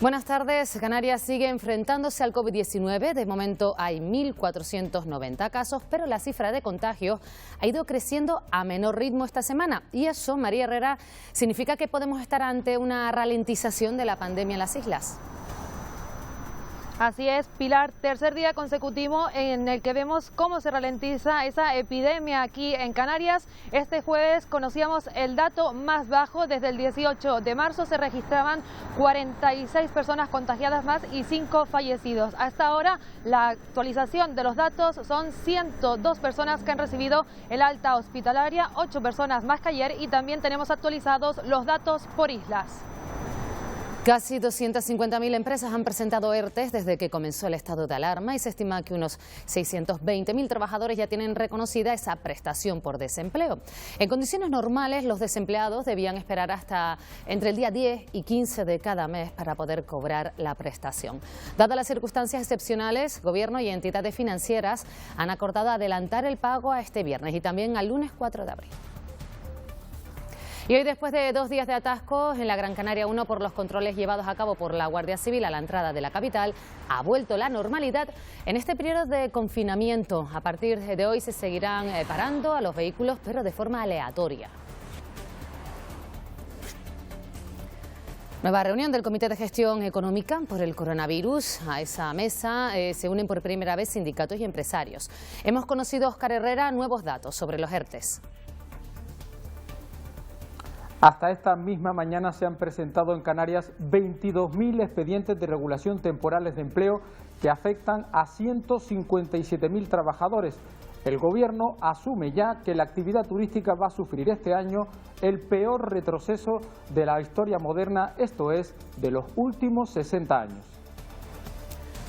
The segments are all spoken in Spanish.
Buenas tardes. Canarias sigue enfrentándose al COVID-19. De momento hay 1.490 casos, pero la cifra de contagios ha ido creciendo a menor ritmo esta semana. Y eso, María Herrera, significa que podemos estar ante una ralentización de la pandemia en las islas. Así es, Pilar, tercer día consecutivo en el que vemos cómo se ralentiza esa epidemia aquí en Canarias. Este jueves conocíamos el dato más bajo. Desde el 18 de marzo se registraban 46 personas contagiadas más y 5 fallecidos. Hasta ahora la actualización de los datos son 102 personas que han recibido el alta hospitalaria, 8 personas más que ayer, y también tenemos actualizados los datos por islas. Casi 250.000 empresas han presentado ERTEs desde que comenzó el estado de alarma y se estima que unos 620.000 trabajadores ya tienen reconocida esa prestación por desempleo. En condiciones normales, los desempleados debían esperar hasta entre el día 10 y 15 de cada mes para poder cobrar la prestación. Dadas las circunstancias excepcionales, Gobierno y entidades financieras han acordado adelantar el pago a este viernes y también al lunes 4 de abril. Y hoy, después de 2 días de atascos en la Gran Canaria 1 por los controles llevados a cabo por la Guardia Civil a la entrada de la capital, ha vuelto la normalidad en este periodo de confinamiento. A partir de hoy se seguirán parando a los vehículos, pero de forma aleatoria. Nueva reunión del Comité de Gestión Económica por el coronavirus. A esa mesa se unen por primera vez sindicatos y empresarios. Hemos conocido, Óscar Herrera, nuevos datos sobre los ERTEs. Hasta esta misma mañana se han presentado en Canarias 22.000 expedientes de regulación temporales de empleo que afectan a 157.000 trabajadores. El Gobierno asume ya que la actividad turística va a sufrir este año el peor retroceso de la historia moderna, esto es, de los últimos 60 años.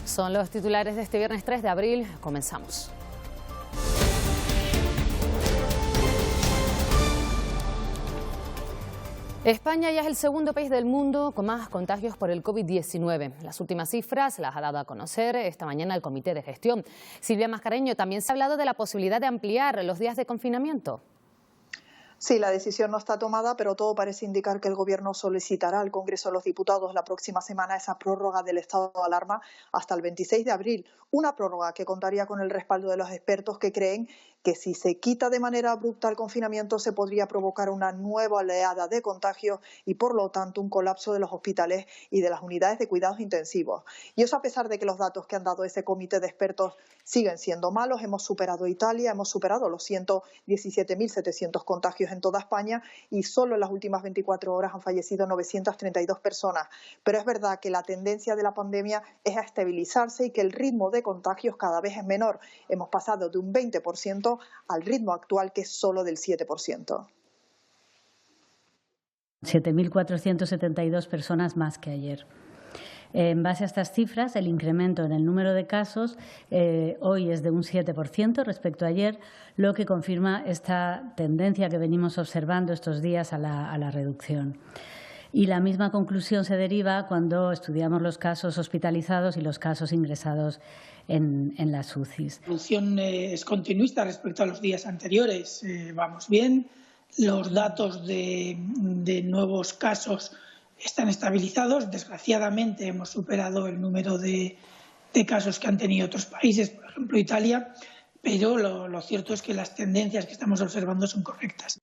Son los titulares de este viernes 3 de abril. Comenzamos. España ya es el segundo país del mundo con más contagios por el COVID-19. Las últimas cifras las ha dado a conocer esta mañana el Comité de Gestión. Silvia Mascareño, también se ha hablado de la posibilidad de ampliar los días de confinamiento. Sí, la decisión no está tomada, pero todo parece indicar que el Gobierno solicitará al Congreso de los Diputados la próxima semana esa prórroga del estado de alarma hasta el 26 de abril. Una prórroga que contaría con el respaldo de los expertos que creen que si se quita de manera abrupta el confinamiento se podría provocar una nueva oleada de contagios y por lo tanto un colapso de los hospitales y de las unidades de cuidados intensivos. Y eso a pesar de que los datos que han dado ese comité de expertos siguen siendo malos. Hemos superado Italia, hemos superado los 117.700 contagios en toda España y solo en las últimas 24 horas han fallecido 932 personas. Pero es verdad que la tendencia de la pandemia es a estabilizarse y que el ritmo de contagios cada vez es menor. Hemos pasado de un 20% al ritmo actual que es solo del 7%. 7.472 personas más que ayer. En base a estas cifras, el incremento en el número de casos hoy es de un 7% respecto a ayer, lo que confirma esta tendencia que venimos observando estos días a la reducción. Y la misma conclusión se deriva cuando estudiamos los casos hospitalizados y los casos ingresados en las UCIs. La evolución es continuista respecto a los días anteriores. Vamos bien. Los datos de nuevos casos están estabilizados. Desgraciadamente hemos superado el número de casos que han tenido otros países, por ejemplo Italia, pero lo cierto es que las tendencias que estamos observando son correctas.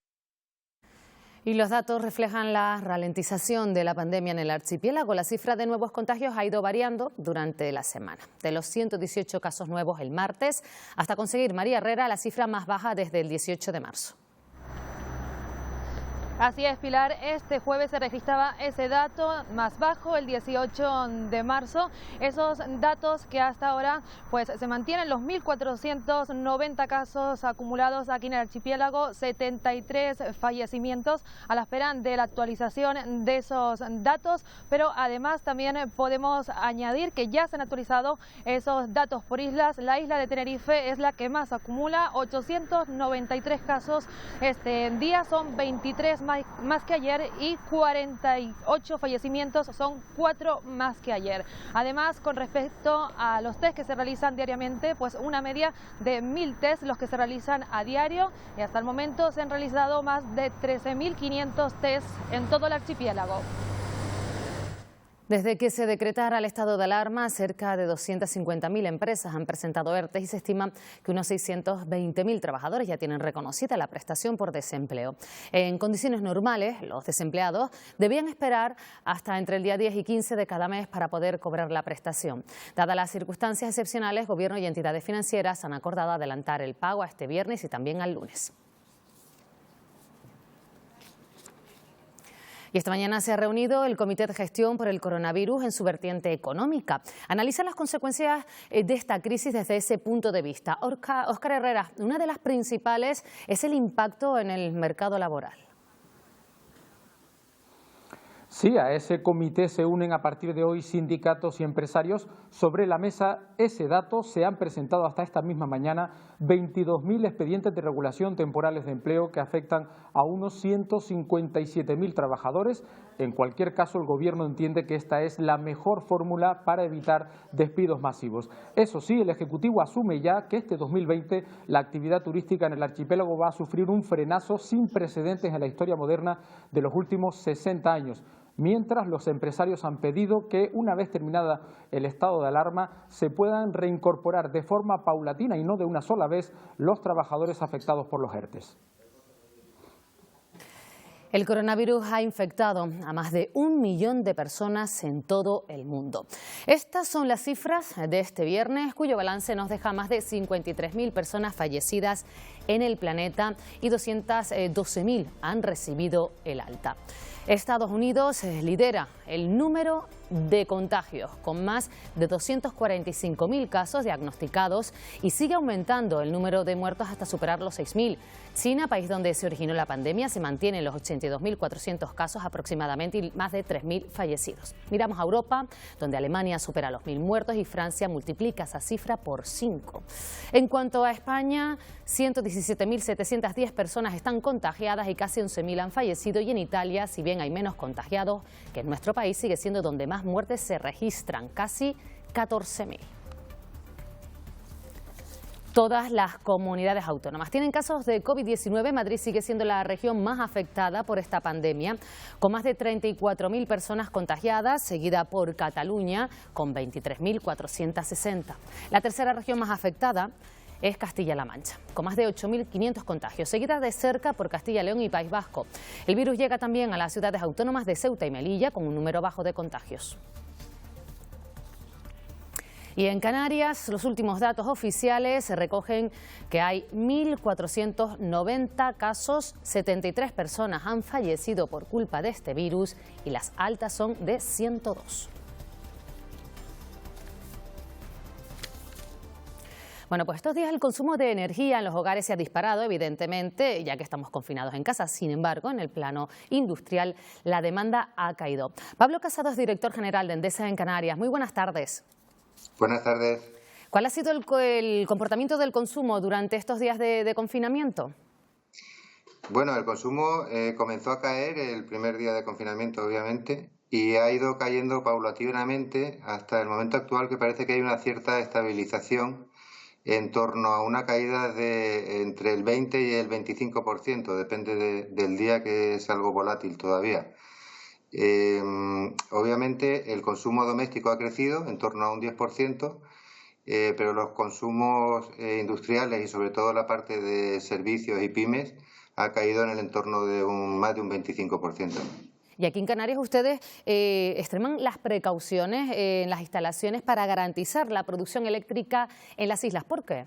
Y los datos reflejan la ralentización de la pandemia en el archipiélago. La cifra de nuevos contagios ha ido variando durante la semana. De los 118 casos nuevos el martes hasta conseguir, María Herrera, la cifra más baja desde el 18 de marzo. Así es, Pilar. Este jueves se registraba ese dato más bajo, el 18 de marzo. Esos datos que hasta ahora pues se mantienen, los 1.490 casos acumulados aquí en el archipiélago, 73 fallecimientos a la espera de la actualización de esos datos. Pero además también podemos añadir que ya se han actualizado esos datos por islas. La isla de Tenerife es la que más acumula, 893 casos este día, son 23 más que ayer, y 48 fallecimientos, son 4 más que ayer. Además, con respecto a los test que se realizan diariamente, pues una media de 1.000 test los que se realizan a diario, y hasta el momento se han realizado más de 13.500 test en todo el archipiélago. Desde que se decretara el estado de alarma, cerca de 250.000 empresas han presentado ERTE y se estima que unos 620.000 trabajadores ya tienen reconocida la prestación por desempleo. En condiciones normales, los desempleados debían esperar hasta entre el día 10 y 15 de cada mes para poder cobrar la prestación. Dadas las circunstancias excepcionales, Gobierno y entidades financieras han acordado adelantar el pago a este viernes y también al lunes. Y esta mañana se ha reunido el Comité de Gestión por el Coronavirus en su vertiente económica. Analiza las consecuencias de esta crisis desde ese punto de vista. Óscar Herrera, una de las principales es el impacto en el mercado laboral. Sí, a ese comité se unen a partir de hoy sindicatos y empresarios. Sobre la mesa ese dato, se han presentado hasta esta misma mañana 22.000 expedientes de regulación temporales de empleo que afectan a unos 157.000 trabajadores. En cualquier caso, el Gobierno entiende que esta es la mejor fórmula para evitar despidos masivos. Eso sí, el Ejecutivo asume ya que este 2020 la actividad turística en el archipiélago va a sufrir un frenazo sin precedentes en la historia moderna de los últimos 60 años. Mientras los empresarios han pedido que, una vez terminada el estado de alarma, se puedan reincorporar de forma paulatina y no de una sola vez los trabajadores afectados por los ERTEs. El coronavirus ha infectado a más de 1 millón de personas en todo el mundo. Estas son las cifras de este viernes, cuyo balance nos deja más de 53.000 personas fallecidas en el planeta y 212.000 han recibido el alta. Estados Unidos lidera el número de contagios, con más de 245.000 casos diagnosticados y sigue aumentando el número de muertos hasta superar los 6.000. China, país donde se originó la pandemia, se mantiene en los 82.400 casos aproximadamente y más de 3.000 fallecidos. Miramos a Europa, donde Alemania supera los 1.000 muertos y Francia multiplica esa cifra por 5. En cuanto a España, 117.710 personas están contagiadas y casi 11.000 han fallecido, y en Italia, si bien hay menos contagiados que en nuestro país, sigue siendo donde más muertes se registran, casi 14.000. Todas las comunidades autónomas tienen casos de COVID-19. Madrid sigue siendo la región más afectada por esta pandemia, con más de 34.000 personas contagiadas, seguida por Cataluña, con 23.460. La tercera región más afectada es Castilla-La Mancha, con más de 8.500 contagios, seguida de cerca por Castilla y León y País Vasco. El virus llega también a las ciudades autónomas de Ceuta y Melilla, con un número bajo de contagios. Y en Canarias, los últimos datos oficiales recogen que hay 1.490 casos, 73 personas han fallecido por culpa de este virus y las altas son de 102. Bueno, pues estos días el consumo de energía en los hogares se ha disparado, evidentemente, ya que estamos confinados en casa. Sin embargo, en el plano industrial, la demanda ha caído. Pablo Casado es director general de Endesa en Canarias. Muy buenas tardes. Buenas tardes. ¿Cuál ha sido el comportamiento del consumo durante estos días de confinamiento? Bueno, el consumo comenzó a caer el primer día de confinamiento, obviamente, y ha ido cayendo paulatinamente hasta el momento actual, que parece que hay una cierta estabilización en torno a una caída de entre el 20 y el 25%, depende del día, que es algo volátil todavía. Obviamente el consumo doméstico ha crecido en torno a un 10%, pero los consumos industriales y sobre todo la parte de servicios y pymes ha caído en el entorno de más de un 25%. Y aquí en Canarias ustedes extreman las precauciones en las instalaciones para garantizar la producción eléctrica en las islas. ¿Por qué?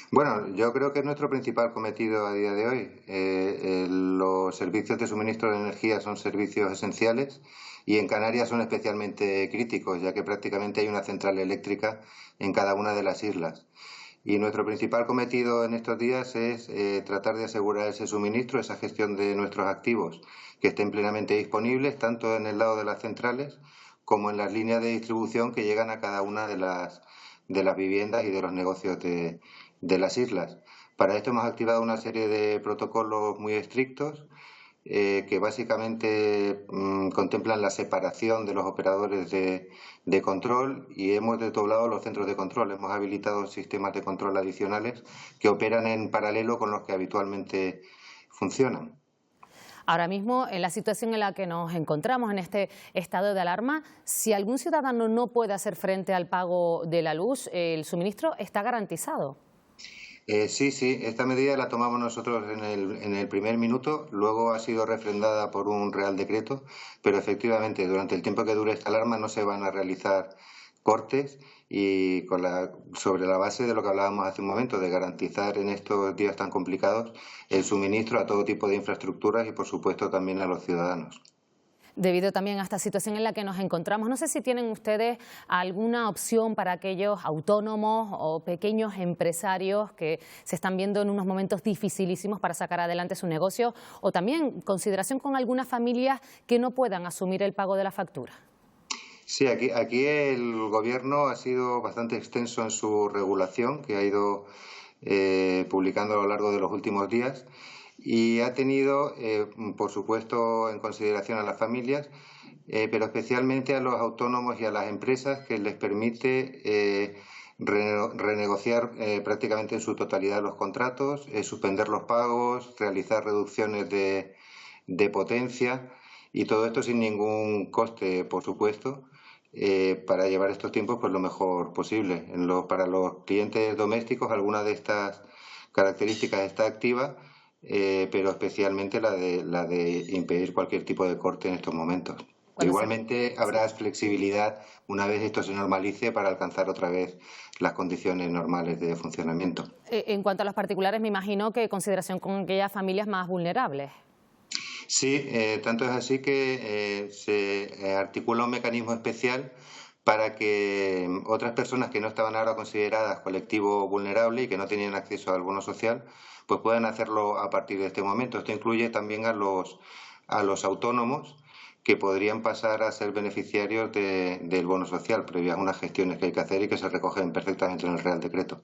Bueno, yo creo que es nuestro principal cometido a día de hoy. Los servicios de suministro de energía son servicios esenciales y en Canarias son especialmente críticos, ya que prácticamente hay una central eléctrica en cada una de las islas. Y nuestro principal cometido en estos días es tratar de asegurar ese suministro, esa gestión de nuestros activos, que estén plenamente disponibles, tanto en el lado de las centrales como en las líneas de distribución que llegan a cada una de las viviendas y de los negocios de las islas. Para esto hemos activado una serie de protocolos muy estrictos que básicamente contemplan la separación de los operadores de control, y hemos desdoblado los centros de control. Hemos habilitado sistemas de control adicionales que operan en paralelo con los que habitualmente funcionan. Ahora mismo, en la situación en la que nos encontramos, en este estado de alarma, si algún ciudadano no puede hacer frente al pago de la luz, ¿el suministro está garantizado? Sí, esta medida la tomamos nosotros en el primer minuto, luego ha sido refrendada por un Real Decreto, pero efectivamente durante el tiempo que dure esta alarma no se van a realizar cortes y sobre la base de lo que hablábamos hace un momento, de garantizar en estos días tan complicados el suministro a todo tipo de infraestructuras y por supuesto también a los ciudadanos. Debido también a esta situación en la que nos encontramos, no sé si tienen ustedes alguna opción para aquellos autónomos o pequeños empresarios que se están viendo en unos momentos dificilísimos para sacar adelante su negocio, o también consideración con algunas familias que no puedan asumir el pago de la factura. Sí, aquí el Gobierno ha sido bastante extenso en su regulación, que ha ido publicando a lo largo de los últimos días. Y ha tenido, por supuesto, en consideración a las familias, pero especialmente a los autónomos y a las empresas, que les permite renegociar prácticamente en su totalidad los contratos, suspender los pagos, realizar reducciones de potencia y todo esto sin ningún coste, por supuesto, para llevar estos tiempos pues lo mejor posible. Para los clientes domésticos, alguna de estas características está activa, pero especialmente la de impedir cualquier tipo de corte en estos momentos. Igualmente habrá flexibilidad una vez esto se normalice para alcanzar otra vez las condiciones normales de funcionamiento. En cuanto a los particulares, me imagino que consideración con aquellas familias más vulnerables. Sí, tanto es así que se articula un mecanismo especial para que otras personas que no estaban ahora consideradas colectivo vulnerable y que no tenían acceso al bono social, pues puedan hacerlo a partir de este momento. Esto incluye también a los autónomos, que podrían pasar a ser beneficiarios del bono social, previas unas gestiones que hay que hacer y que se recogen perfectamente en el Real Decreto.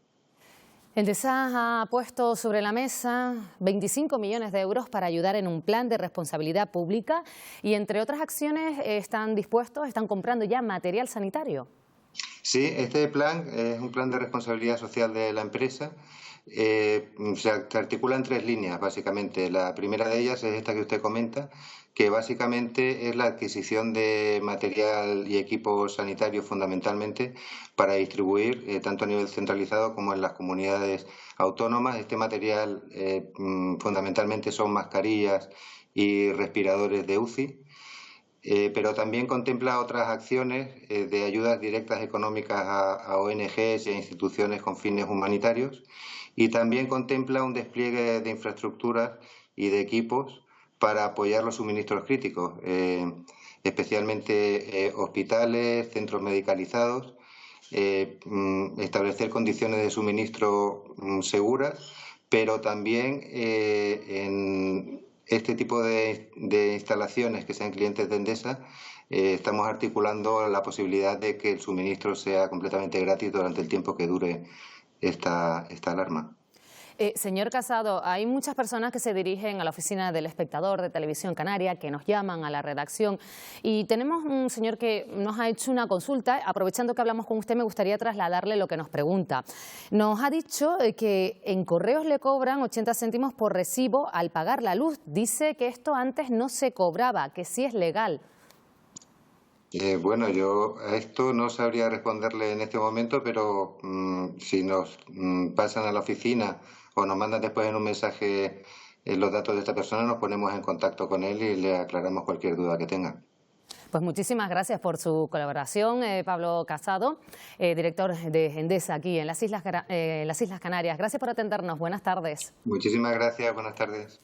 Endesa ha puesto sobre la mesa 25 millones de euros para ayudar en un plan de responsabilidad pública y, entre otras acciones, están comprando ya material sanitario. Sí, este plan es un plan de responsabilidad social de la empresa. Se articula en 3 líneas, básicamente. La primera de ellas es esta que usted comenta, que básicamente es la adquisición de material y equipos sanitarios fundamentalmente para distribuir tanto a nivel centralizado como en las comunidades autónomas. Este material fundamentalmente son mascarillas y respiradores de UCI. Pero también contempla otras acciones de ayudas directas económicas a ONGs y a instituciones con fines humanitarios, y también contempla un despliegue de infraestructuras y de equipos para apoyar los suministros críticos, especialmente hospitales, centros medicalizados, establecer condiciones de suministro seguras, pero también en este tipo de instalaciones que sean clientes de Endesa, estamos articulando la posibilidad de que el suministro sea completamente gratis durante el tiempo que dure esta alarma. Señor Casado, hay muchas personas que se dirigen a la oficina del Espectador de Televisión Canaria, que nos llaman a la redacción, y tenemos un señor que nos ha hecho una consulta. Aprovechando que hablamos con usted, me gustaría trasladarle lo que nos pregunta. Nos ha dicho que en correos le cobran 80 céntimos por recibo al pagar la luz. Dice que esto antes no se cobraba, que sí es legal. Bueno, yo a esto no sabría responderle en este momento, pero si nos pasan a la oficina o nos mandan después en un mensaje los datos de esta persona, nos ponemos en contacto con él y le aclaramos cualquier duda que tenga. Pues muchísimas gracias por su colaboración, Pablo Casado, director de Endesa aquí en las Islas Canarias. Gracias por atendernos. Buenas tardes. Muchísimas gracias. Buenas tardes.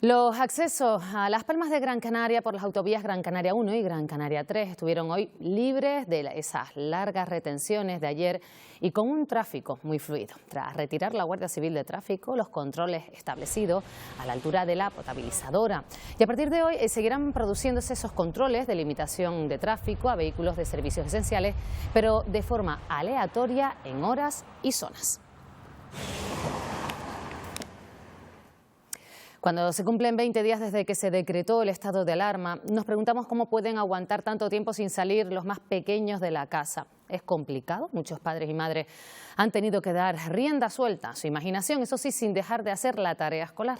Los accesos a Las Palmas de Gran Canaria por las autovías Gran Canaria 1 y Gran Canaria 3 estuvieron hoy libres de esas largas retenciones de ayer y con un tráfico muy fluido. Tras retirar la Guardia Civil de Tráfico los controles establecidos a la altura de la potabilizadora. Y a partir de hoy seguirán produciéndose esos controles de limitación de tráfico a vehículos de servicios esenciales, pero de forma aleatoria en horas y zonas. Cuando se cumplen 20 días desde que se decretó el estado de alarma, nos preguntamos cómo pueden aguantar tanto tiempo sin salir los más pequeños de la casa. Es complicado, muchos padres y madres han tenido que dar rienda suelta a su imaginación, eso sí, sin dejar de hacer la tarea escolar.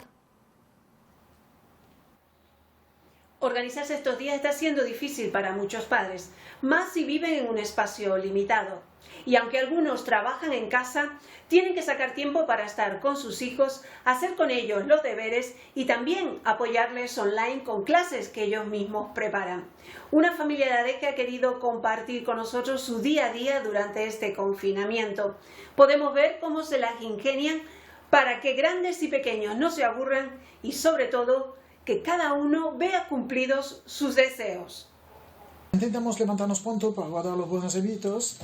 Organizarse estos días está siendo difícil para muchos padres, más si viven en un espacio limitado. Y aunque algunos trabajan en casa, tienen que sacar tiempo para estar con sus hijos, hacer con ellos los deberes y también apoyarles online con clases que ellos mismos preparan. Una familia de Adeje ha querido compartir con nosotros su día a día durante este confinamiento. Podemos ver cómo se las ingenian para que grandes y pequeños no se aburran y, sobre todo, que cada uno vea cumplidos sus deseos. Intentamos levantarnos pronto para guardar los buenos hábitos.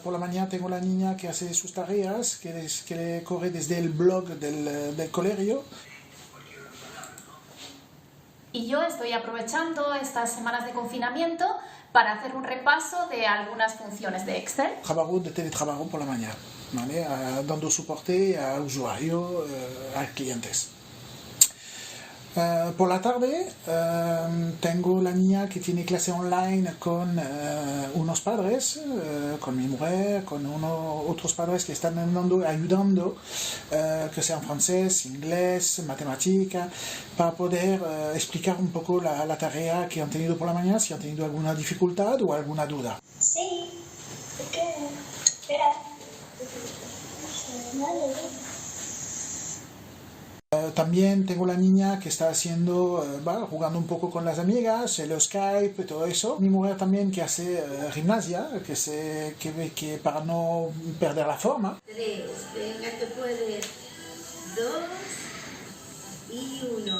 Por la mañana tengo la niña que hace sus tareas, que corre desde el blog del colegio. Y yo estoy aprovechando estas semanas de confinamiento para hacer un repaso de algunas funciones de Excel. Trabajo de teletrabajo por la mañana, ¿vale? Dando soporte al usuario, a clientes. Por la tarde tengo la niña que tiene clase online con unos padres, con mi mujer, con otros padres que están ayudando, que sean francés, inglés, matemática, para poder explicar un poco la tarea que han tenido por la mañana, si han tenido alguna dificultad o alguna duda. Sí, porque, espera, también tengo la niña que está jugando un poco con las amigas, el Skype, todo eso. Mi mujer también que hace gimnasia, que para no perder la forma. 3, venga que puedes. 2 y 1.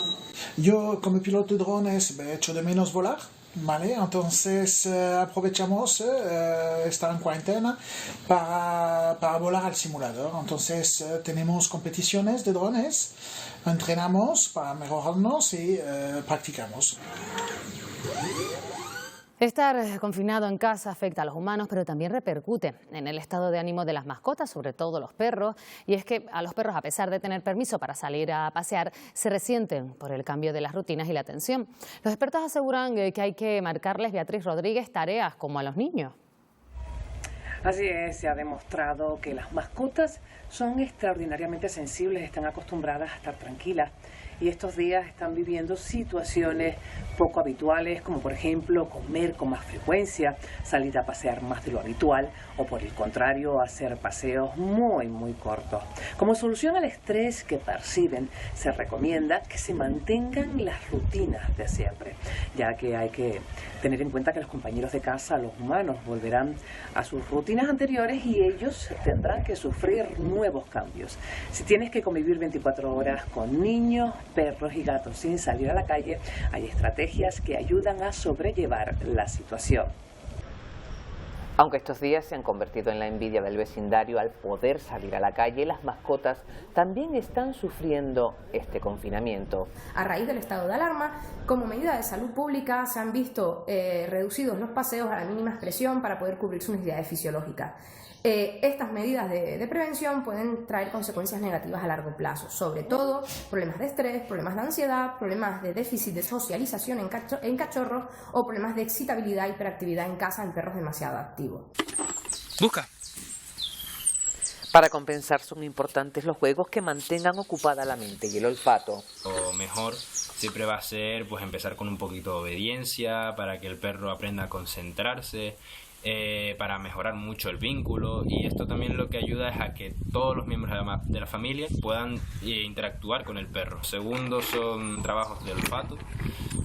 Yo como piloto de drones echo de menos volar. Vale, entonces aprovechamos estar en cuarentena para volar al simulador. Entonces tenemos competiciones de drones, entrenamos para mejorarnos y practicamos. Estar confinado en casa afecta a los humanos, pero también repercute en el estado de ánimo de las mascotas, sobre todo los perros. Y es que a los perros, a pesar de tener permiso para salir a pasear, se resienten por el cambio de las rutinas y la atención. Los expertos aseguran que hay que marcarles, Beatriz Rodríguez, tareas como a los niños. Así es, se ha demostrado que las mascotas son extraordinariamente sensibles, están acostumbradas a estar tranquilas. Y estos días están viviendo situaciones poco habituales, como por ejemplo comer con más frecuencia, salir a pasear más de lo habitual o por el contrario hacer paseos muy cortos. Como solución al estrés que perciben, se recomienda que se mantengan las rutinas de siempre, ya que hay que tener en cuenta que los compañeros de casa, los humanos, volverán a sus rutinas anteriores y ellos tendrán que sufrir nuevos cambios. Si tienes que convivir 24 horas con niños, perros y gatos sin salir a la calle, hay estrategias que ayudan a sobrellevar la situación. Aunque estos días se han convertido en la envidia del vecindario al poder salir a la calle, las mascotas también están sufriendo este confinamiento. A raíz del estado de alarma, como medida de salud pública, se han visto reducidos los paseos a la mínima expresión para poder cubrir sus necesidades fisiológicas. Estas medidas de prevención pueden traer consecuencias negativas a largo plazo, sobre todo problemas de estrés, problemas de ansiedad, problemas de déficit de socialización en cachorros o problemas de excitabilidad e hiperactividad en casa en perros demasiado activos. Busca. Para compensar son importantes los juegos que mantengan ocupada la mente y el olfato. Lo mejor siempre va a ser empezar con un poquito de obediencia para que el perro aprenda a concentrarse. Para mejorar mucho el vínculo, y esto también lo que ayuda es a que todos los miembros de la familia puedan interactuar con el perro. Segundo son trabajos de olfato,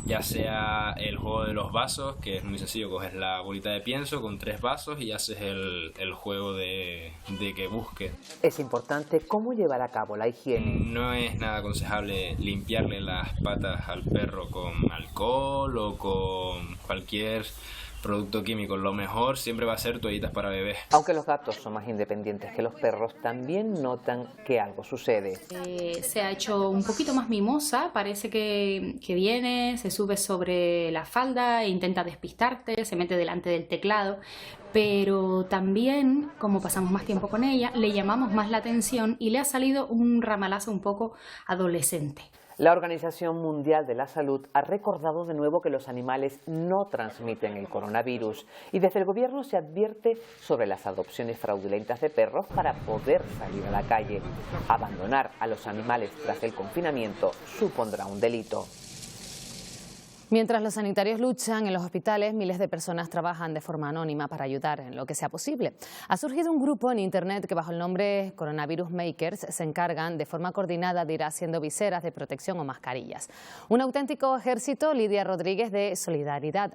ya sea el juego de los vasos, que es muy sencillo, coges la bolita de pienso con 3 vasos y haces el juego de que busque. Es importante cómo llevar a cabo la higiene. No es nada aconsejable limpiarle las patas al perro con alcohol o con cualquier producto químico. Lo mejor siempre va a ser toallitas para bebés. Aunque los gatos son más independientes que los perros, también notan que algo sucede. Se ha hecho un poquito más mimosa, parece que viene, se sube sobre la falda e intenta despistarte, se mete delante del teclado, pero también, como pasamos más tiempo con ella, le llamamos más la atención y le ha salido un ramalazo un poco adolescente. La Organización Mundial de la Salud ha recordado de nuevo que los animales no transmiten el coronavirus y desde el gobierno se advierte sobre las adopciones fraudulentas de perros para poder salir a la calle. Abandonar a los animales tras el confinamiento supondrá un delito. Mientras los sanitarios luchan en los hospitales, miles de personas trabajan de forma anónima para ayudar en lo que sea posible. Ha surgido un grupo en Internet que bajo el nombre Coronavirus Makers se encargan de forma coordinada de ir haciendo viseras de protección o mascarillas. Un auténtico ejército, Lidia Rodríguez, de solidaridad.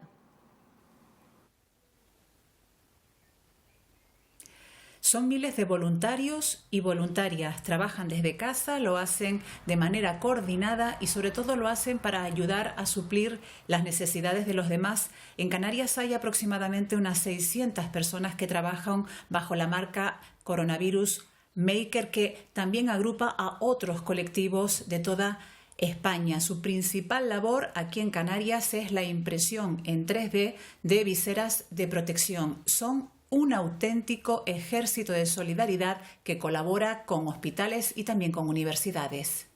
Son miles de voluntarios y voluntarias, trabajan desde casa, lo hacen de manera coordinada y sobre todo lo hacen para ayudar a suplir las necesidades de los demás. En Canarias hay aproximadamente unas 600 personas que trabajan bajo la marca Coronavirus Maker, que también agrupa a otros colectivos de toda España. Su principal labor aquí en Canarias es la impresión en 3D de viseras de protección. Son un auténtico ejército de solidaridad que colabora con hospitales y también con universidades.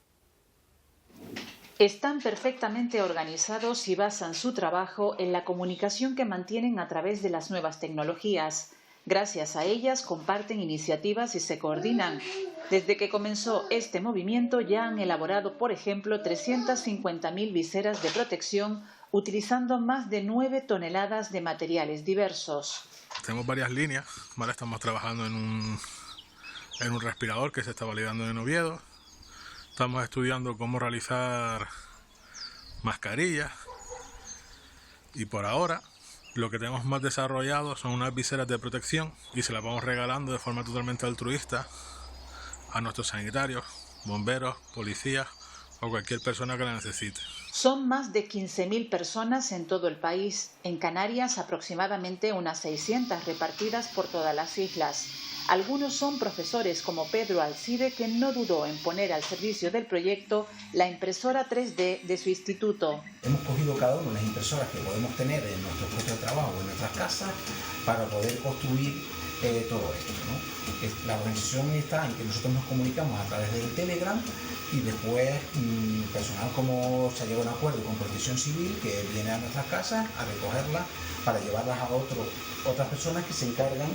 Están perfectamente organizados y basan su trabajo en la comunicación que mantienen a través de las nuevas tecnologías. Gracias a ellas comparten iniciativas y se coordinan. Desde que comenzó este movimiento ya han elaborado, por ejemplo, 350.000 viseras de protección utilizando más de 9 toneladas de materiales diversos. Tenemos varias líneas, ¿vale? Estamos trabajando en un respirador que se está validando en Oviedo. Estamos estudiando cómo realizar mascarillas. Y por ahora, lo que tenemos más desarrollado son unas viseras de protección y se las vamos regalando de forma totalmente altruista a nuestros sanitarios, bomberos, policías o cualquier persona que la necesite. Son más de 15.000 personas en todo el país. En Canarias, aproximadamente unas 600 repartidas por todas las islas. Algunos son profesores como Pedro Alcide, que no dudó en poner al servicio del proyecto la impresora 3D de su instituto. Hemos cogido cada uno las impresoras que podemos tener en nuestro propio trabajo, en nuestras casas, para poder construir todo esto, ¿no? La organización está en que nosotros nos comunicamos a través del Telegram y después personal como se lleva un acuerdo con Protección Civil que viene a nuestras casas a recogerlas para llevarlas a otras personas que se encargan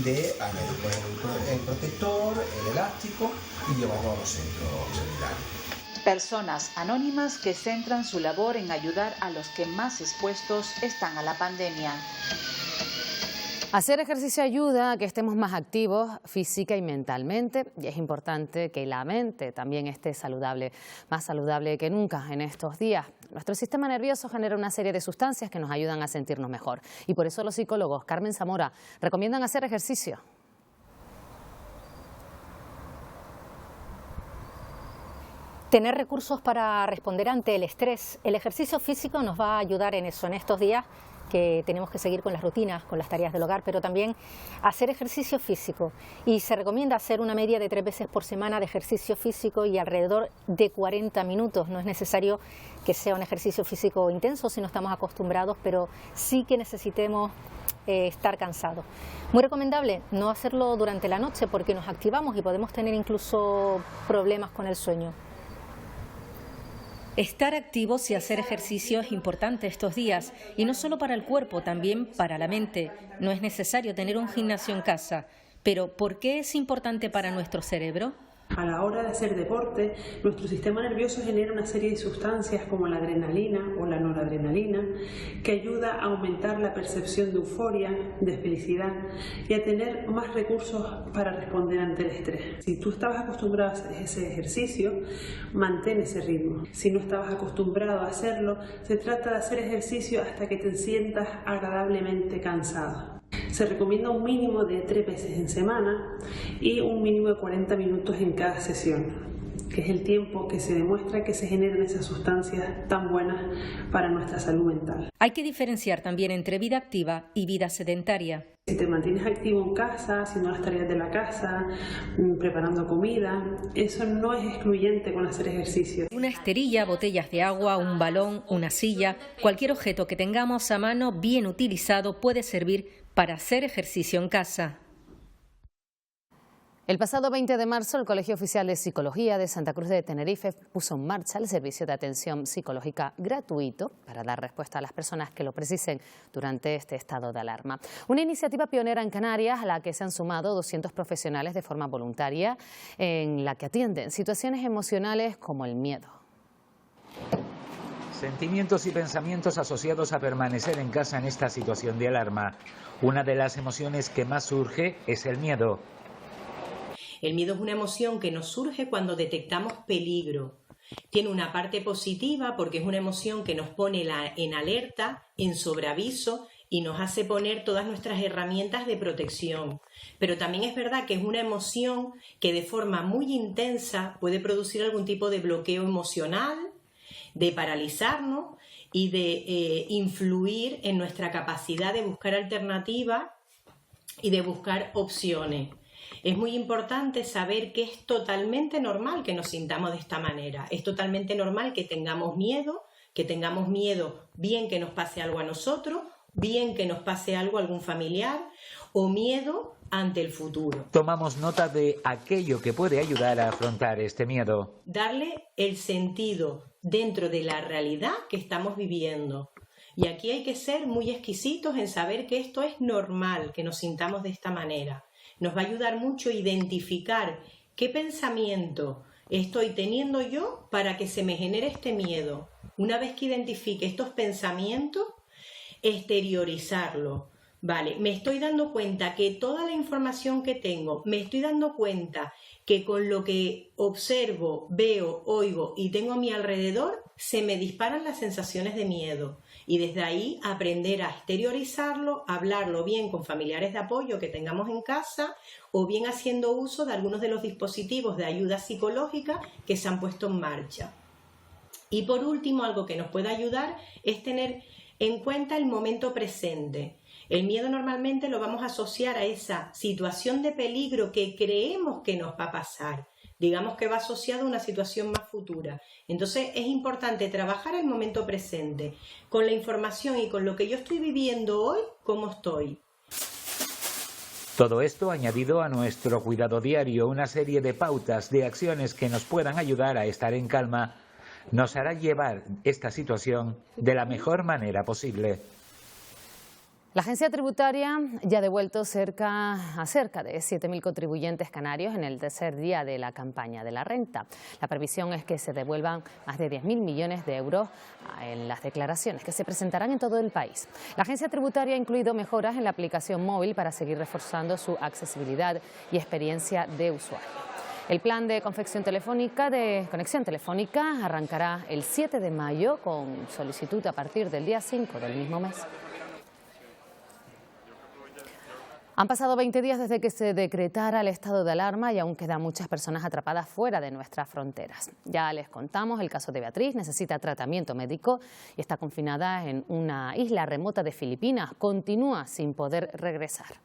de añadir el protector, el elástico y llevarlo a los centros sanitarios. Personas anónimas que centran su labor en ayudar a los que más expuestos están a la pandemia. Hacer ejercicio ayuda a que estemos más activos física y mentalmente, y es importante que la mente también esté saludable, más saludable que nunca en estos días. Nuestro sistema nervioso genera una serie de sustancias que nos ayudan a sentirnos mejor, y por eso los psicólogos Carmen Zamora recomiendan hacer ejercicio. Tener recursos para responder ante el estrés. El ejercicio físico nos va a ayudar en eso, en estos días que tenemos que seguir con las rutinas, con las tareas del hogar, pero también hacer ejercicio físico. Y se recomienda hacer una media de 3 veces por semana de ejercicio físico y alrededor de 40 minutos. No es necesario que sea un ejercicio físico intenso si no estamos acostumbrados, pero sí que necesitemos estar cansados. Muy recomendable no hacerlo durante la noche porque nos activamos y podemos tener incluso problemas con el sueño. Estar activos y hacer ejercicio es importante estos días, y no solo para el cuerpo, también para la mente. No es necesario tener un gimnasio en casa, pero ¿por qué es importante para nuestro cerebro? A la hora de hacer deporte, nuestro sistema nervioso genera una serie de sustancias como la adrenalina o la noradrenalina que ayuda a aumentar la percepción de euforia, de felicidad y a tener más recursos para responder ante el estrés. Si tú estabas acostumbrado a hacer ese ejercicio, mantén ese ritmo. Si no estabas acostumbrado a hacerlo, se trata de hacer ejercicio hasta que te sientas agradablemente cansado. Se recomienda un mínimo de 3 veces en semana y un mínimo de 40 minutos en cada sesión, que es el tiempo que se demuestra que se generan esas sustancias tan buenas para nuestra salud mental. Hay que diferenciar también entre vida activa y vida sedentaria. Si te mantienes activo en casa, haciendo las tareas de la casa, preparando comida, eso no es excluyente con hacer ejercicio. Una esterilla, botellas de agua, un balón, una silla, cualquier objeto que tengamos a mano bien utilizado puede servir para hacer ejercicio en casa. El pasado 20 de marzo, el Colegio Oficial de Psicología de Santa Cruz de Tenerife puso en marcha el servicio de atención psicológica gratuito para dar respuesta a las personas que lo precisen durante este estado de alarma. Una iniciativa pionera en Canarias a la que se han sumado 200 profesionales de forma voluntaria en la que atienden situaciones emocionales como el miedo. Sentimientos y pensamientos asociados a permanecer en casa en esta situación de alarma. Una de las emociones que más surge es el miedo. El miedo es una emoción que nos surge cuando detectamos peligro. Tiene una parte positiva porque es una emoción que nos pone en alerta, en sobreaviso y nos hace poner todas nuestras herramientas de protección. Pero también es verdad que es una emoción que de forma muy intensa puede producir algún tipo de bloqueo emocional, de paralizarnos y de influir en nuestra capacidad de buscar alternativas y de buscar opciones. Es muy importante saber que es totalmente normal que nos sintamos de esta manera. Es totalmente normal que tengamos miedo bien que nos pase algo a nosotros, bien que nos pase algo a algún familiar o miedo ante el futuro. Tomamos nota de aquello que puede ayudar a afrontar este miedo. Darle el sentido dentro de la realidad que estamos viviendo. Y aquí hay que ser muy exquisitos en saber que esto es normal, que nos sintamos de esta manera. Nos va a ayudar mucho identificar qué pensamiento estoy teniendo yo para que se me genere este miedo. Una vez que identifique estos pensamientos, exteriorizarlo. Vale, me estoy dando cuenta que toda la información que tengo, me estoy dando cuenta que con lo que observo, veo, oigo y tengo a mi alrededor, se me disparan las sensaciones de miedo. Y desde ahí aprender a exteriorizarlo, hablarlo bien con familiares de apoyo que tengamos en casa o bien haciendo uso de algunos de los dispositivos de ayuda psicológica que se han puesto en marcha. Y por último, algo que nos puede ayudar es tener en cuenta el momento presente. El miedo normalmente lo vamos a asociar a esa situación de peligro que creemos que nos va a pasar. Digamos que va asociado a una situación más futura. Entonces es importante trabajar el momento presente, con la información y con lo que yo estoy viviendo hoy, cómo estoy. Todo esto añadido a nuestro cuidado diario, una serie de pautas, de acciones que nos puedan ayudar a estar en calma, nos hará llevar esta situación de la mejor manera posible. La agencia tributaria ya ha devuelto a cerca de 7.000 contribuyentes canarios en el tercer día de la campaña de la renta. La previsión es que se devuelvan más de 10.000 millones de euros en las declaraciones que se presentarán en todo el país. La agencia tributaria ha incluido mejoras en la aplicación móvil para seguir reforzando su accesibilidad y experiencia de usuario. El plan de conexión telefónica arrancará el 7 de mayo con solicitud a partir del día 5 del mismo mes. Han pasado 20 días desde que se decretara el estado de alarma y aún quedan muchas personas atrapadas fuera de nuestras fronteras. Ya les contamos el caso de Beatriz, necesita tratamiento médico y está confinada en una isla remota de Filipinas. Continúa sin poder regresar.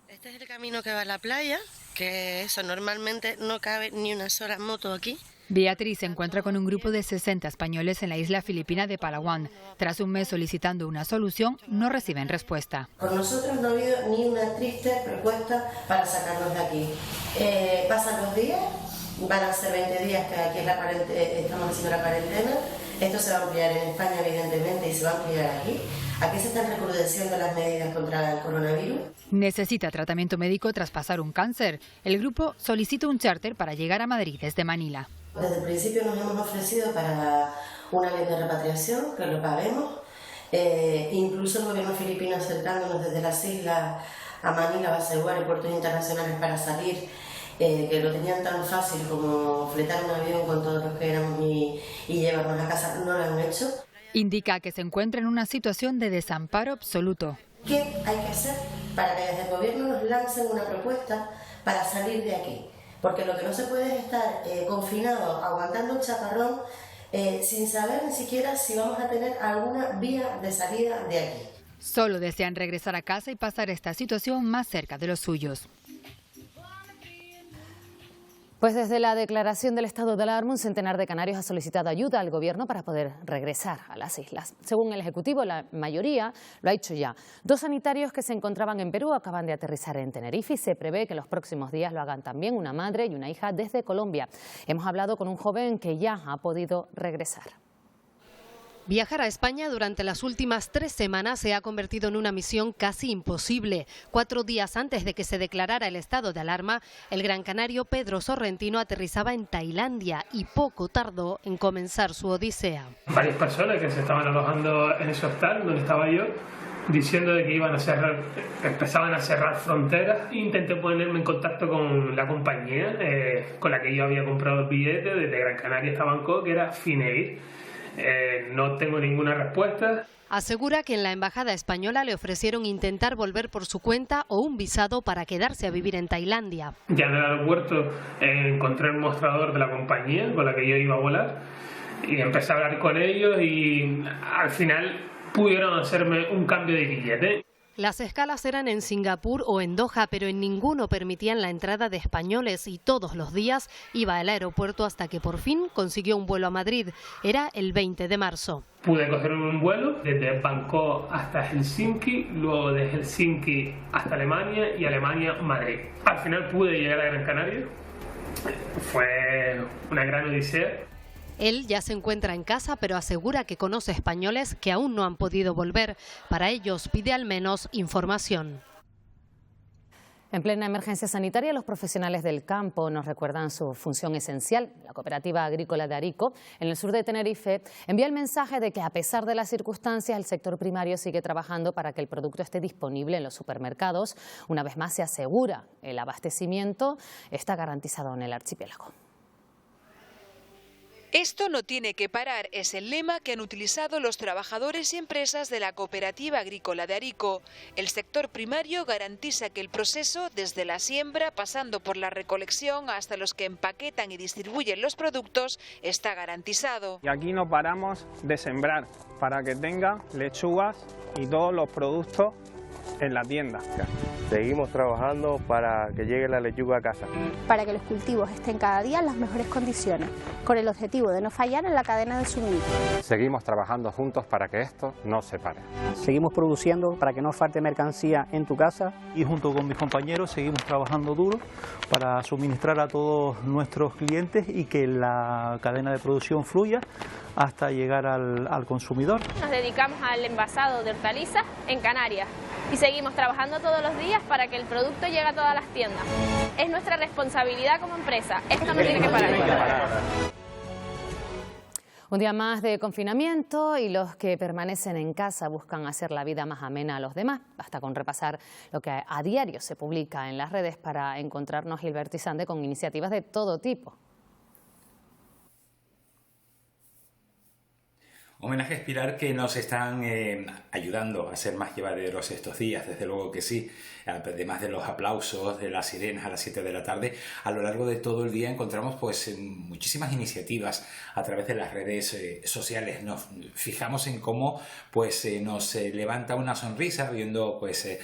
Este es el camino que va a la playa, que eso normalmente no cabe ni una sola moto aquí. Beatriz se encuentra con un grupo de 60 españoles en la isla filipina de Palawan. Tras un mes solicitando una solución, no reciben respuesta. Con nosotros no ha habido ni una triste propuesta para sacarnos de aquí. Pasan los días, van a ser 20 días que aquí estamos haciendo la cuarentena. Esto se va a ampliar en España, evidentemente, y se va a ampliar aquí. Aquí se están recrudeciendo las medidas contra el coronavirus. Necesita tratamiento médico tras pasar un cáncer. El grupo solicita un charter para llegar a Madrid desde Manila. Desde el principio nos hemos ofrecido para una ley de repatriación, que lo paguemos. Incluso el gobierno filipino acercándonos desde las islas a Manila, Basaiguar, aeropuertos internacionales para salir, que lo tenían tan fácil como fletar un avión con todos los que éramos y llevarnos a casa, no lo han hecho. Indica que se encuentra en una situación de desamparo absoluto. ¿Qué hay que hacer para que desde el gobierno nos lancen una propuesta para salir de aquí? Porque lo que no se puede es estar confinado, aguantando el chaparrón, sin saber ni siquiera si vamos a tener alguna vía de salida de aquí. Solo desean regresar a casa y pasar esta situación más cerca de los suyos. Pues desde la declaración del estado de alarma, un centenar de canarios ha solicitado ayuda al gobierno para poder regresar a las islas. Según el Ejecutivo, la mayoría lo ha hecho ya. 2 sanitarios que se encontraban en Perú acaban de aterrizar en Tenerife y se prevé que en los próximos días lo hagan también una madre y una hija desde Colombia. Hemos hablado con un joven que ya ha podido regresar. Viajar a España durante las últimas 3 semanas se ha convertido en una misión casi imposible. 4 días antes de que se declarara el estado de alarma, el gran canario Pedro Sorrentino aterrizaba en Tailandia y poco tardó en comenzar su odisea. Varias personas que se estaban alojando en ese hostal donde estaba yo, diciendo de que empezaban a cerrar fronteras. Intenté ponerme en contacto con la compañía con la que yo había comprado el billete desde Gran Canaria hasta Bangkok, que era Fineir. No tengo ninguna respuesta. Asegura que en la embajada española le ofrecieron intentar volver por su cuenta o un visado para quedarse a vivir en Tailandia. Ya en el aeropuerto encontré el mostrador de la compañía con la que yo iba a volar y empecé a hablar con ellos y al final pudieron hacerme un cambio de billete. Las escalas eran en Singapur o en Doha, pero en ninguno permitían la entrada de españoles y todos los días iba al aeropuerto hasta que por fin consiguió un vuelo a Madrid. Era el 20 de marzo. Pude coger un vuelo desde Bangkok hasta Helsinki, luego de Helsinki hasta Alemania y Alemania Madrid. Al final pude llegar a Gran Canaria. Fue una gran odisea. Él ya se encuentra en casa, pero asegura que conoce españoles que aún no han podido volver. Para ellos pide al menos información. En plena emergencia sanitaria, los profesionales del campo nos recuerdan su función esencial. La Cooperativa Agrícola de Arico, en el sur de Tenerife, envía el mensaje de que a pesar de las circunstancias, el sector primario sigue trabajando para que el producto esté disponible en los supermercados. Una vez más se asegura el abastecimiento está garantizado en el archipiélago. Esto no tiene que parar, es el lema que han utilizado los trabajadores y empresas de la Cooperativa Agrícola de Arico. El sector primario garantiza que el proceso, desde la siembra, pasando por la recolección hasta los que empaquetan y distribuyen los productos, está garantizado. Y aquí no paramos de sembrar para que tenga lechugas y todos los productos en la tienda. Seguimos trabajando para que llegue la lechuga a casa. Para que los cultivos estén cada día en las mejores condiciones, con el objetivo de no fallar en la cadena de suministro. Seguimos trabajando juntos para que esto no se pare. Seguimos produciendo para que no falte mercancía en tu casa. Y junto con mis compañeros seguimos trabajando duro para suministrar a todos nuestros clientes y que la cadena de producción fluya hasta llegar al consumidor. Nos dedicamos al envasado de hortalizas en Canarias y seguimos trabajando todos los días para que el producto llegue a todas las tiendas. Es nuestra responsabilidad como empresa. Esto no tiene que parar. Un día más de confinamiento y los que permanecen en casa buscan hacer la vida más amena a los demás. Basta con repasar lo que a diario se publica en las redes para encontrarnos Gilbert y Sande con iniciativas de todo tipo. Homenajes, Pilar, que nos están ayudando a ser más llevaderos estos días, desde luego que sí. Además de los aplausos, de las sirenas a las 7 de la tarde, a lo largo de todo el día encontramos pues muchísimas iniciativas a través de las redes sociales. Nos fijamos en cómo pues nos levanta una sonrisa viendo pues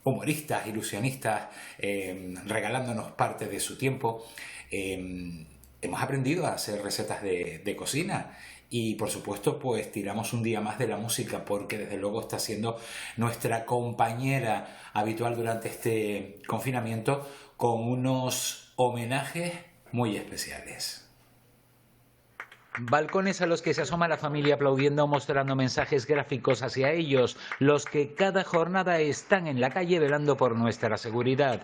humoristas, ilusionistas regalándonos parte de su tiempo. Hemos aprendido a hacer recetas de cocina. Y por supuesto pues tiramos un día más de la música porque desde luego está siendo nuestra compañera habitual durante este confinamiento con unos homenajes muy especiales. Balcones a los que se asoma la familia aplaudiendo, mostrando mensajes gráficos hacia ellos, los que cada jornada están en la calle velando por nuestra seguridad.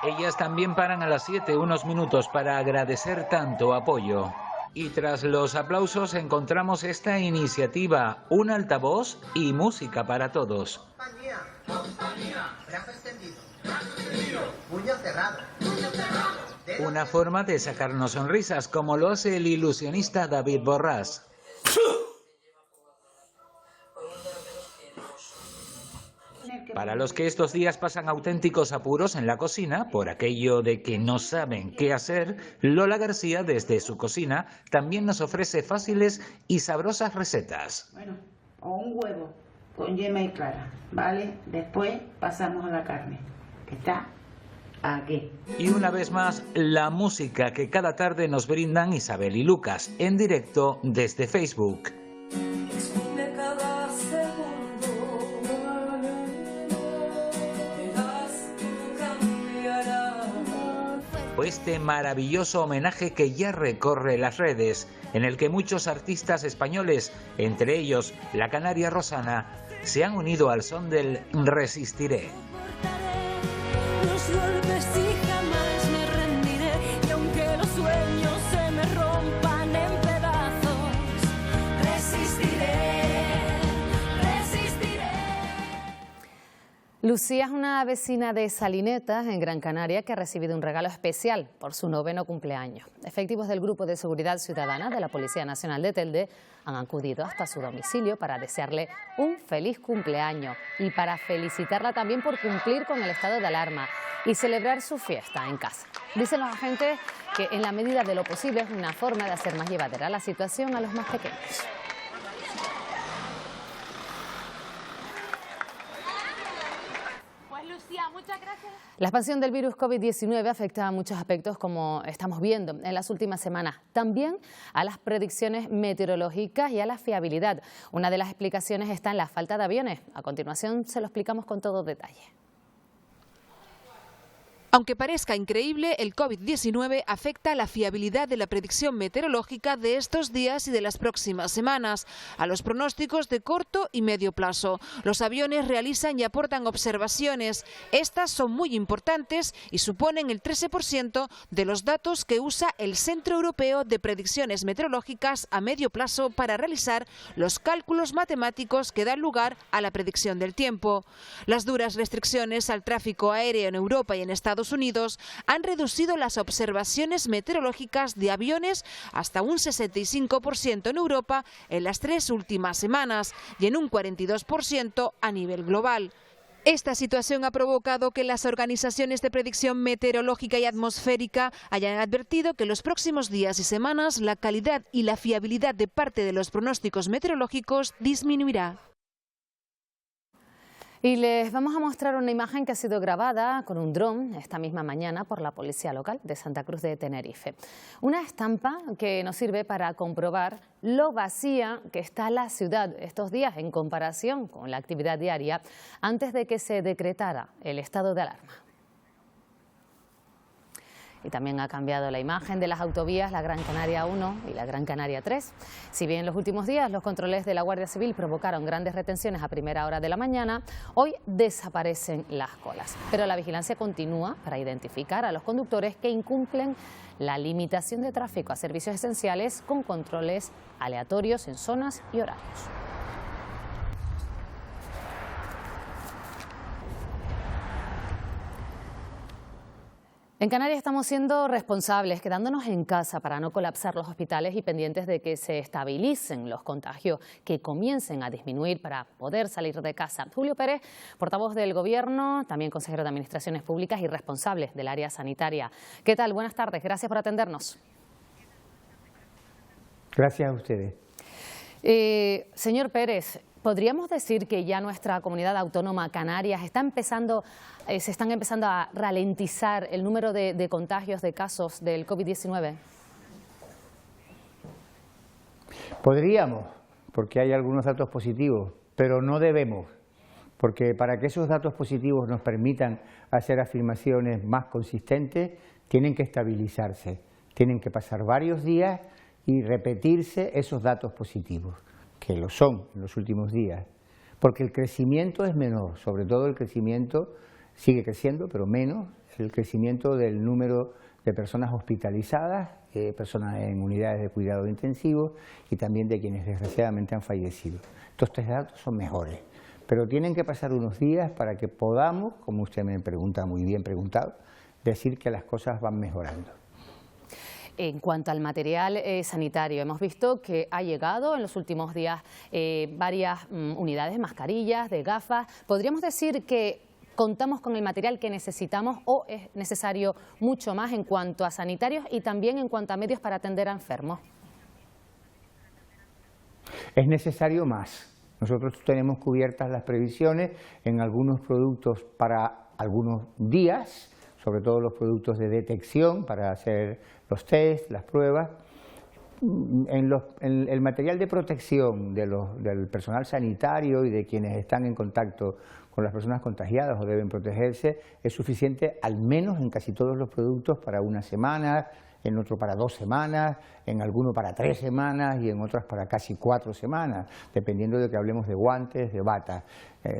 Ellas también paran a las 7 unos minutos para agradecer tanto apoyo. Y tras los aplausos encontramos esta iniciativa, un altavoz y música para todos. Brazo extendido, puño cerrado. Una forma de sacarnos sonrisas, como lo hace el ilusionista David Borrás. Para los que estos días pasan auténticos apuros en la cocina, por aquello de que no saben qué hacer, Lola García, desde su cocina, también nos ofrece fáciles y sabrosas recetas. Bueno, o un huevo con yema y clara, ¿vale? Después pasamos a la carne, que está aquí. Y una vez más, la música que cada tarde nos brindan Isabel y Lucas, en directo desde Facebook. este maravilloso homenaje que ya recorre las redes, en el que muchos artistas españoles, entre ellos la canaria Rosana, se han unido al son del Resistiré. Los golpes y jamás me rendiré, y aunque los sueños se me rompan en pedazos, resistiré, resistiré. Lucía es una vecina de Salinetas, en Gran Canaria, que ha recibido un regalo especial por su 9º cumpleaños. Efectivos del Grupo de Seguridad Ciudadana de la Policía Nacional de Telde han acudido hasta su domicilio para desearle un feliz cumpleaños y para felicitarla también por cumplir con el estado de alarma y celebrar su fiesta en casa. Dicen los agentes que en la medida de lo posible es una forma de hacer más llevadera la situación a los más pequeños. Muchas gracias. La expansión del virus COVID-19 afecta a muchos aspectos, como estamos viendo en las últimas semanas. También a las predicciones meteorológicas y a la fiabilidad. Una de las explicaciones está en la falta de aviones. A continuación se lo explicamos con todo detalle. Aunque parezca increíble, el COVID-19 afecta a la fiabilidad de la predicción meteorológica de estos días y de las próximas semanas, a los pronósticos de corto y medio plazo. Los aviones realizan y aportan observaciones. Estas son muy importantes y suponen el 13% de los datos que usa el Centro Europeo de Predicciones Meteorológicas a medio plazo para realizar los cálculos matemáticos que dan lugar a la predicción del tiempo. Las duras restricciones al tráfico aéreo en Europa y en Estados Unidos han reducido las observaciones meteorológicas de aviones hasta un 65% en Europa en las 3 últimas semanas y en un 42% a nivel global. Esta situación ha provocado que las organizaciones de predicción meteorológica y atmosférica hayan advertido que en los próximos días y semanas la calidad y la fiabilidad de parte de los pronósticos meteorológicos disminuirá. Y les vamos a mostrar una imagen que ha sido grabada con un dron esta misma mañana por la Policía Local de Santa Cruz de Tenerife. Una estampa que nos sirve para comprobar lo vacía que está la ciudad estos días en comparación con la actividad diaria antes de que se decretara el estado de alarma. Y también ha cambiado la imagen de las autovías, la Gran Canaria 1 y la Gran Canaria 3. Si bien en los últimos días los controles de la Guardia Civil provocaron grandes retenciones a primera hora de la mañana, hoy desaparecen las colas. Pero la vigilancia continúa para identificar a los conductores que incumplen la limitación de tráfico a servicios esenciales con controles aleatorios en zonas y horarios. En Canarias estamos siendo responsables, quedándonos en casa para no colapsar los hospitales y pendientes de que se estabilicen los contagios, que comiencen a disminuir para poder salir de casa. Julio Pérez, portavoz del Gobierno, también consejero de Administraciones Públicas y responsable del área sanitaria. ¿Qué tal? Buenas tardes, gracias por atendernos. Gracias a ustedes. Señor Pérez, ¿podríamos decir que ya nuestra comunidad autónoma Canarias se están empezando a ralentizar el número de contagios, de casos del COVID-19? Podríamos, porque hay algunos datos positivos, pero no debemos, porque para que esos datos positivos nos permitan hacer afirmaciones más consistentes, tienen que estabilizarse, tienen que pasar varios días y repetirse esos datos positivos, que lo son en los últimos días, porque el crecimiento es menor, sobre todo el crecimiento sigue creciendo, pero menos el crecimiento del número de personas hospitalizadas, personas en unidades de cuidado intensivo y también de quienes desgraciadamente han fallecido. Estos 3 datos son mejores, pero tienen que pasar unos días para que podamos, como usted me pregunta, muy bien preguntado, decir que las cosas van mejorando. En cuanto al material sanitario, hemos visto que ha llegado en los últimos días varias unidades de mascarillas, de gafas. ¿Podríamos decir que contamos con el material que necesitamos o es necesario mucho más en cuanto a sanitarios y también en cuanto a medios para atender a enfermos? Es necesario más. Nosotros tenemos cubiertas las previsiones en algunos productos para algunos días, sobre todo los productos de detección para hacer los test, las pruebas, el material de protección del personal sanitario y de quienes están en contacto con las personas contagiadas o deben protegerse es suficiente, al menos en casi todos los productos, para una semana, en otro para 2 semanas, en alguno para 3 semanas y en otras para casi 4 semanas, dependiendo de que hablemos de guantes, de batas.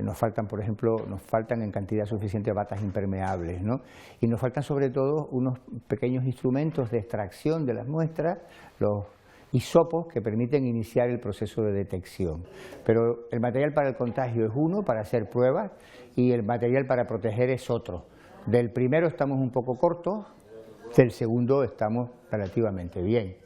Nos faltan, por ejemplo, en cantidad suficiente batas impermeables, ¿no? Y nos faltan sobre todo unos pequeños instrumentos de extracción de las muestras, los hisopos, que permiten iniciar el proceso de detección. Pero el material para el contagio es uno, para hacer pruebas, y el material para proteger es otro. Del primero estamos un poco cortos, del segundo estamos relativamente bien.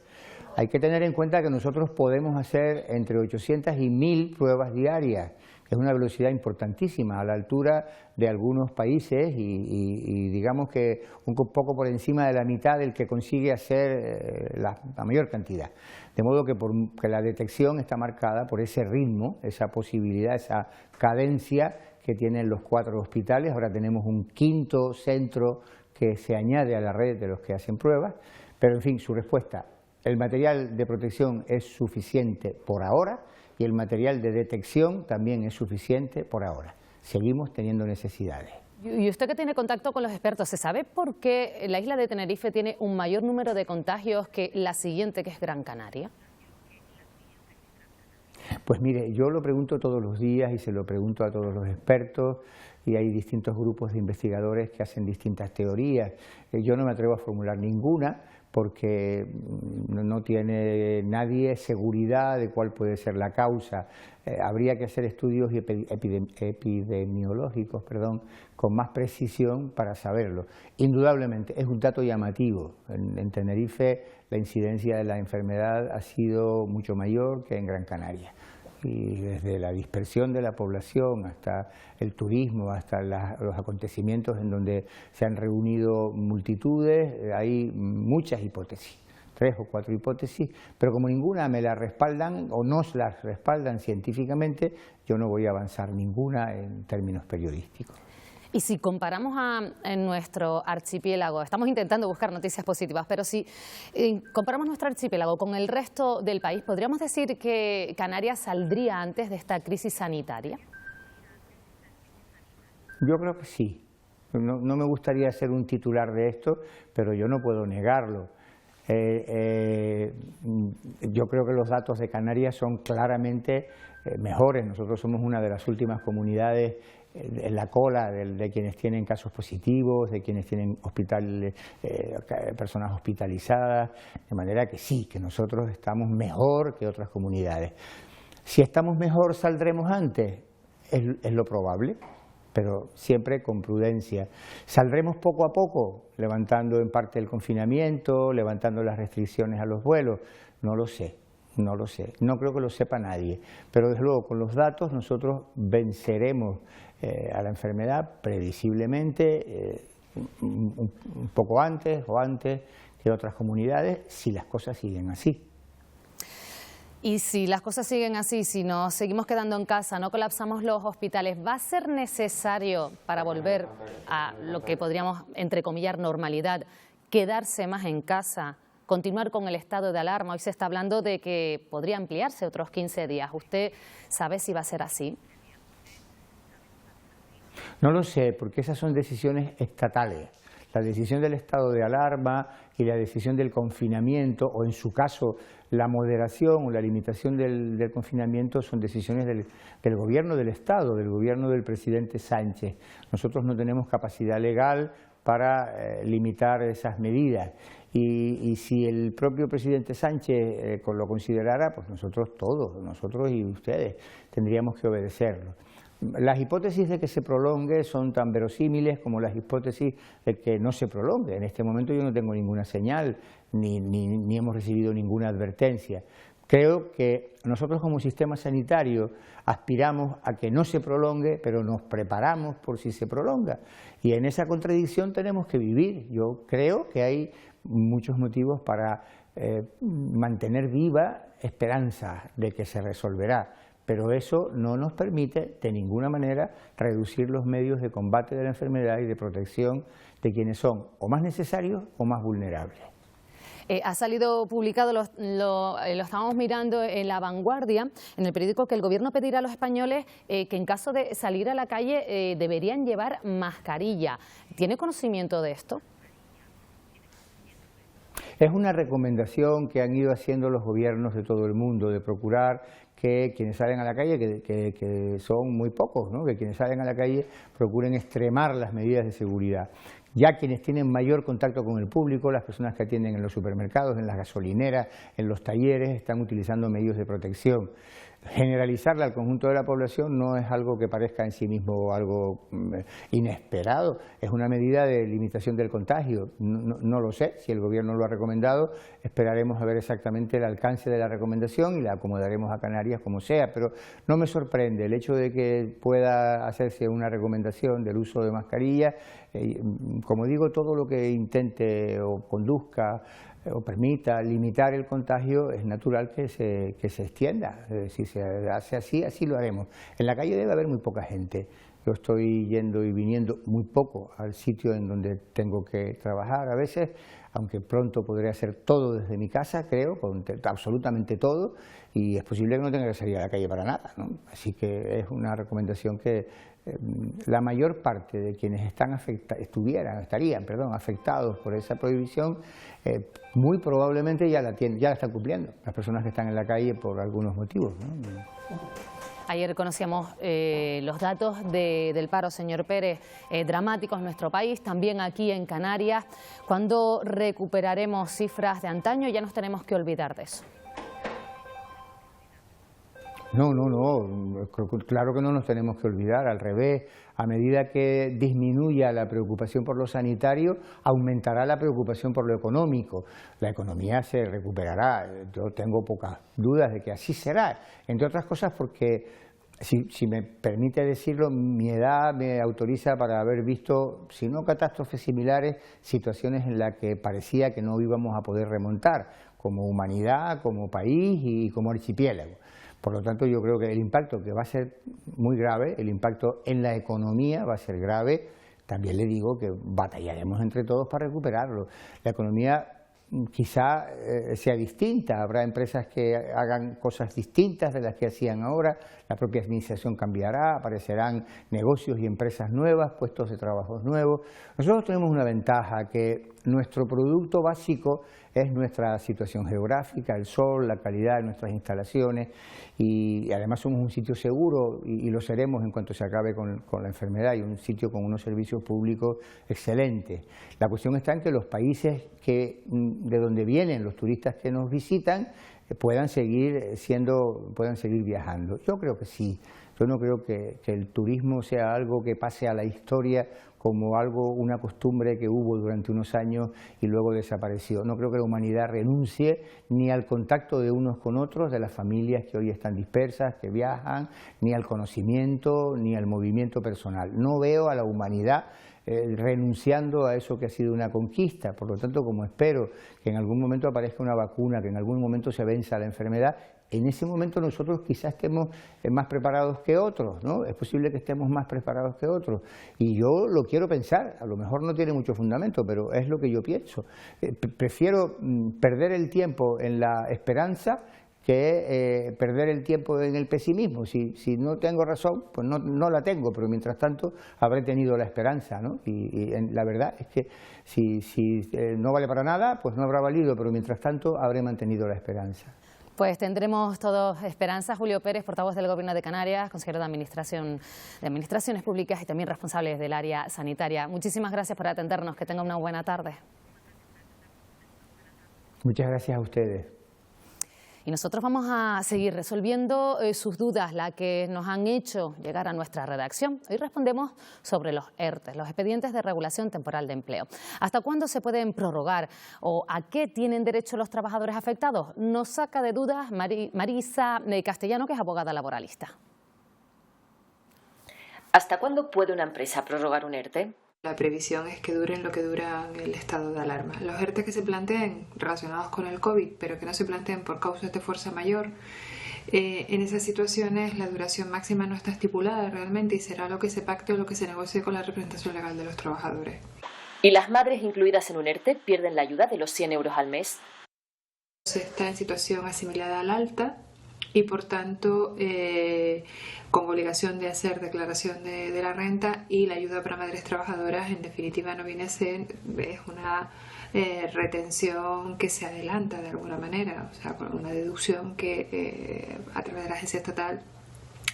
Hay que tener en cuenta que nosotros podemos hacer entre 800 y 1000 pruebas diarias. Es una velocidad importantísima, a la altura de algunos países y digamos que un poco por encima de la mitad del que consigue hacer la mayor cantidad. De modo que la detección está marcada por ese ritmo, esa posibilidad, esa cadencia que tienen los 4 hospitales. Ahora tenemos un 5.º centro que se añade a la red de los que hacen pruebas, pero en fin, su respuesta: el material de protección es suficiente por ahora y el material de detección también es suficiente por ahora. Seguimos teniendo necesidades. Y usted que tiene contacto con los expertos, ¿se sabe por qué la isla de Tenerife tiene un mayor número de contagios que la siguiente, que es Gran Canaria? Pues mire, yo lo pregunto todos los días y se lo pregunto a todos los expertos, y hay distintos grupos de investigadores que hacen distintas teorías. Yo no me atrevo a formular ninguna porque no tiene nadie seguridad de cuál puede ser la causa. Habría que hacer estudios epidemiológicos, con más precisión para saberlo. Indudablemente es un dato llamativo. En Tenerife la incidencia de la enfermedad ha sido mucho mayor que en Gran Canaria. Y desde la dispersión de la población hasta el turismo, hasta los acontecimientos en donde se han reunido multitudes, hay muchas hipótesis, 3 o 4 hipótesis, pero como ninguna me la respaldan o nos las respaldan científicamente, yo no voy a avanzar ninguna en términos periodísticos. Y si comparamos en nuestro archipiélago, estamos intentando buscar noticias positivas, pero si comparamos nuestro archipiélago con el resto del país, ¿podríamos decir que Canarias saldría antes de esta crisis sanitaria? Yo creo que sí. No me gustaría ser un titular de esto, pero yo no puedo negarlo. Yo creo que los datos de Canarias son claramente mejores. Nosotros somos una de las últimas comunidades en la cola de quienes tienen casos positivos, de quienes tienen personas hospitalizadas, de manera que sí, que nosotros estamos mejor que otras comunidades. Si estamos mejor, ¿saldremos antes? Es lo probable, pero siempre con prudencia. ¿Saldremos poco a poco, levantando en parte el confinamiento, levantando las restricciones a los vuelos? No lo sé. No lo sé, no creo que lo sepa nadie, pero desde luego con los datos nosotros venceremos a la enfermedad previsiblemente un poco antes que otras comunidades, si las cosas siguen así. Y si las cosas siguen así, si nos seguimos quedando en casa, no colapsamos los hospitales, ¿va a ser necesario, para volver a lo que podríamos entrecomillar normalidad, quedarse más en casa, continuar con el estado de alarma? Hoy se está hablando de que podría ampliarse otros 15 días. ¿Usted sabe si va a ser así? No lo sé, porque esas son decisiones estatales. La decisión del estado de alarma y la decisión del confinamiento, o en su caso la moderación o la limitación del confinamiento, son decisiones del gobierno del Estado, del gobierno del presidente Sánchez. Nosotros no tenemos capacidad legal para limitar esas medidas. Y si el propio presidente Sánchez lo considerara, pues nosotros todos, nosotros y ustedes, tendríamos que obedecerlo. Las hipótesis de que se prolongue son tan verosímiles como las hipótesis de que no se prolongue. En este momento yo no tengo ninguna señal, ni hemos recibido ninguna advertencia. Creo que nosotros como sistema sanitario aspiramos a que no se prolongue, pero nos preparamos por si se prolonga. Y en esa contradicción tenemos que vivir. Yo creo que hay muchos motivos para mantener viva esperanza de que se resolverá, pero eso no nos permite de ninguna manera reducir los medios de combate de la enfermedad y de protección de quienes son o más necesarios o más vulnerables. Ha salido publicado, lo estábamos mirando en La Vanguardia, en el periódico, que el Gobierno pedirá a los españoles que en caso de salir a la calle deberían llevar mascarilla. ¿Tiene conocimiento de esto? Es una recomendación que han ido haciendo los gobiernos de todo el mundo, de procurar que quienes salen a la calle, que son muy pocos, ¿no?, que quienes salen a la calle procuren extremar las medidas de seguridad. Ya quienes tienen mayor contacto con el público, las personas que atienden en los supermercados, en las gasolineras, en los talleres, están utilizando medios de protección. Generalizarla al conjunto de la población no es algo que parezca en sí mismo algo inesperado, es una medida de limitación del contagio. No lo sé, si el Gobierno lo ha recomendado, esperaremos a ver exactamente el alcance de la recomendación y la acomodaremos a Canarias como sea, pero no me sorprende el hecho de que pueda hacerse una recomendación del uso de mascarilla. Como digo, todo lo que intente o conduzca o permita limitar el contagio, es natural que se extienda. Si se hace así, así lo haremos. En la calle debe haber muy poca gente. Yo estoy yendo y viniendo muy poco al sitio en donde tengo que trabajar a veces, aunque pronto podré hacer todo desde mi casa, creo, absolutamente todo, y es posible que no tenga que salir a la calle para nada, ¿no? Así que es una recomendación que la mayor parte de quienes estarían afectados por esa prohibición, muy probablemente ya la están cumpliendo, las personas que están en la calle por algunos motivos, ¿no? Ayer conocíamos los datos del paro, señor Pérez, dramáticos en nuestro país, también aquí en Canarias. ¿Cuándo recuperaremos cifras de antaño? Ya nos tenemos que olvidar de eso. No, claro que no nos tenemos que olvidar, al revés, a medida que disminuya la preocupación por lo sanitario, aumentará la preocupación por lo económico. La economía se recuperará, yo tengo pocas dudas de que así será, entre otras cosas porque, si me permite decirlo, mi edad me autoriza para haber visto, si no catástrofes similares, situaciones en las que parecía que no íbamos a poder remontar, como humanidad, como país y como archipiélago. Por lo tanto, yo creo que el impacto, que va a ser muy grave, el impacto en la economía va a ser grave. También le digo que batallaremos entre todos para recuperarlo. La economía quizá sea distinta, habrá empresas que hagan cosas distintas de las que hacían ahora, la propia administración cambiará, aparecerán negocios y empresas nuevas, puestos de trabajo nuevos. Nosotros tenemos una ventaja, que nuestro producto básico es nuestra situación geográfica, el sol, la calidad de nuestras instalaciones, y además somos un sitio seguro y lo seremos en cuanto se acabe con la enfermedad, y un sitio con unos servicios públicos excelentes. La cuestión está en que los países de donde vienen los turistas que nos visitan puedan seguir viajando. Yo creo que sí. Yo no creo que el turismo sea algo que pase a la historia como una costumbre que hubo durante unos años y luego desapareció. No creo que la humanidad renuncie ni al contacto de unos con otros, de las familias que hoy están dispersas, que viajan, ni al conocimiento, ni al movimiento personal. No veo a la humanidad renunciando a eso que ha sido una conquista. Por lo tanto, como espero que en algún momento aparezca una vacuna, que en algún momento se venza la enfermedad, en ese momento nosotros quizás estemos más preparados que otros, ¿no? Es posible que estemos más preparados que otros. Y yo lo quiero pensar, a lo mejor no tiene mucho fundamento, pero es lo que yo pienso. Prefiero perder el tiempo en la esperanza que perder el tiempo en el pesimismo. Si no tengo razón, pues no la tengo, pero mientras tanto habré tenido la esperanza, ¿no? Y la verdad es que si no vale para nada, pues no habrá valido, pero mientras tanto habré mantenido la esperanza. Pues tendremos todos esperanza. Julio Pérez, portavoz del Gobierno de Canarias, consejero de Administraciones Públicas y también responsable del área sanitaria. Muchísimas gracias por atendernos. Que tenga una buena tarde. Muchas gracias a ustedes. Y nosotros vamos a seguir resolviendo sus dudas, las que nos han hecho llegar a nuestra redacción. Hoy respondemos sobre los ERTE, los expedientes de regulación temporal de empleo. ¿Hasta cuándo se pueden prorrogar o a qué tienen derecho los trabajadores afectados? Nos saca de dudas Marisa Castellano, que es abogada laboralista. ¿Hasta cuándo puede una empresa prorrogar un ERTE? La previsión es que duren lo que dura el estado de alarma. Los ERTE que se planteen relacionados con el COVID, pero que no se planteen por causas de fuerza mayor, en esas situaciones la duración máxima no está estipulada realmente y será lo que se pacte o lo que se negocie con la representación legal de los trabajadores. ¿Y las madres incluidas en un ERTE pierden la ayuda de los 100 euros al mes? Se está en situación asimilada al alta y por tanto con obligación de hacer declaración de la renta, y la ayuda para madres trabajadoras en definitiva no viene a ser, es una retención que se adelanta de alguna manera, o sea, con una deducción que a través de la agencia estatal,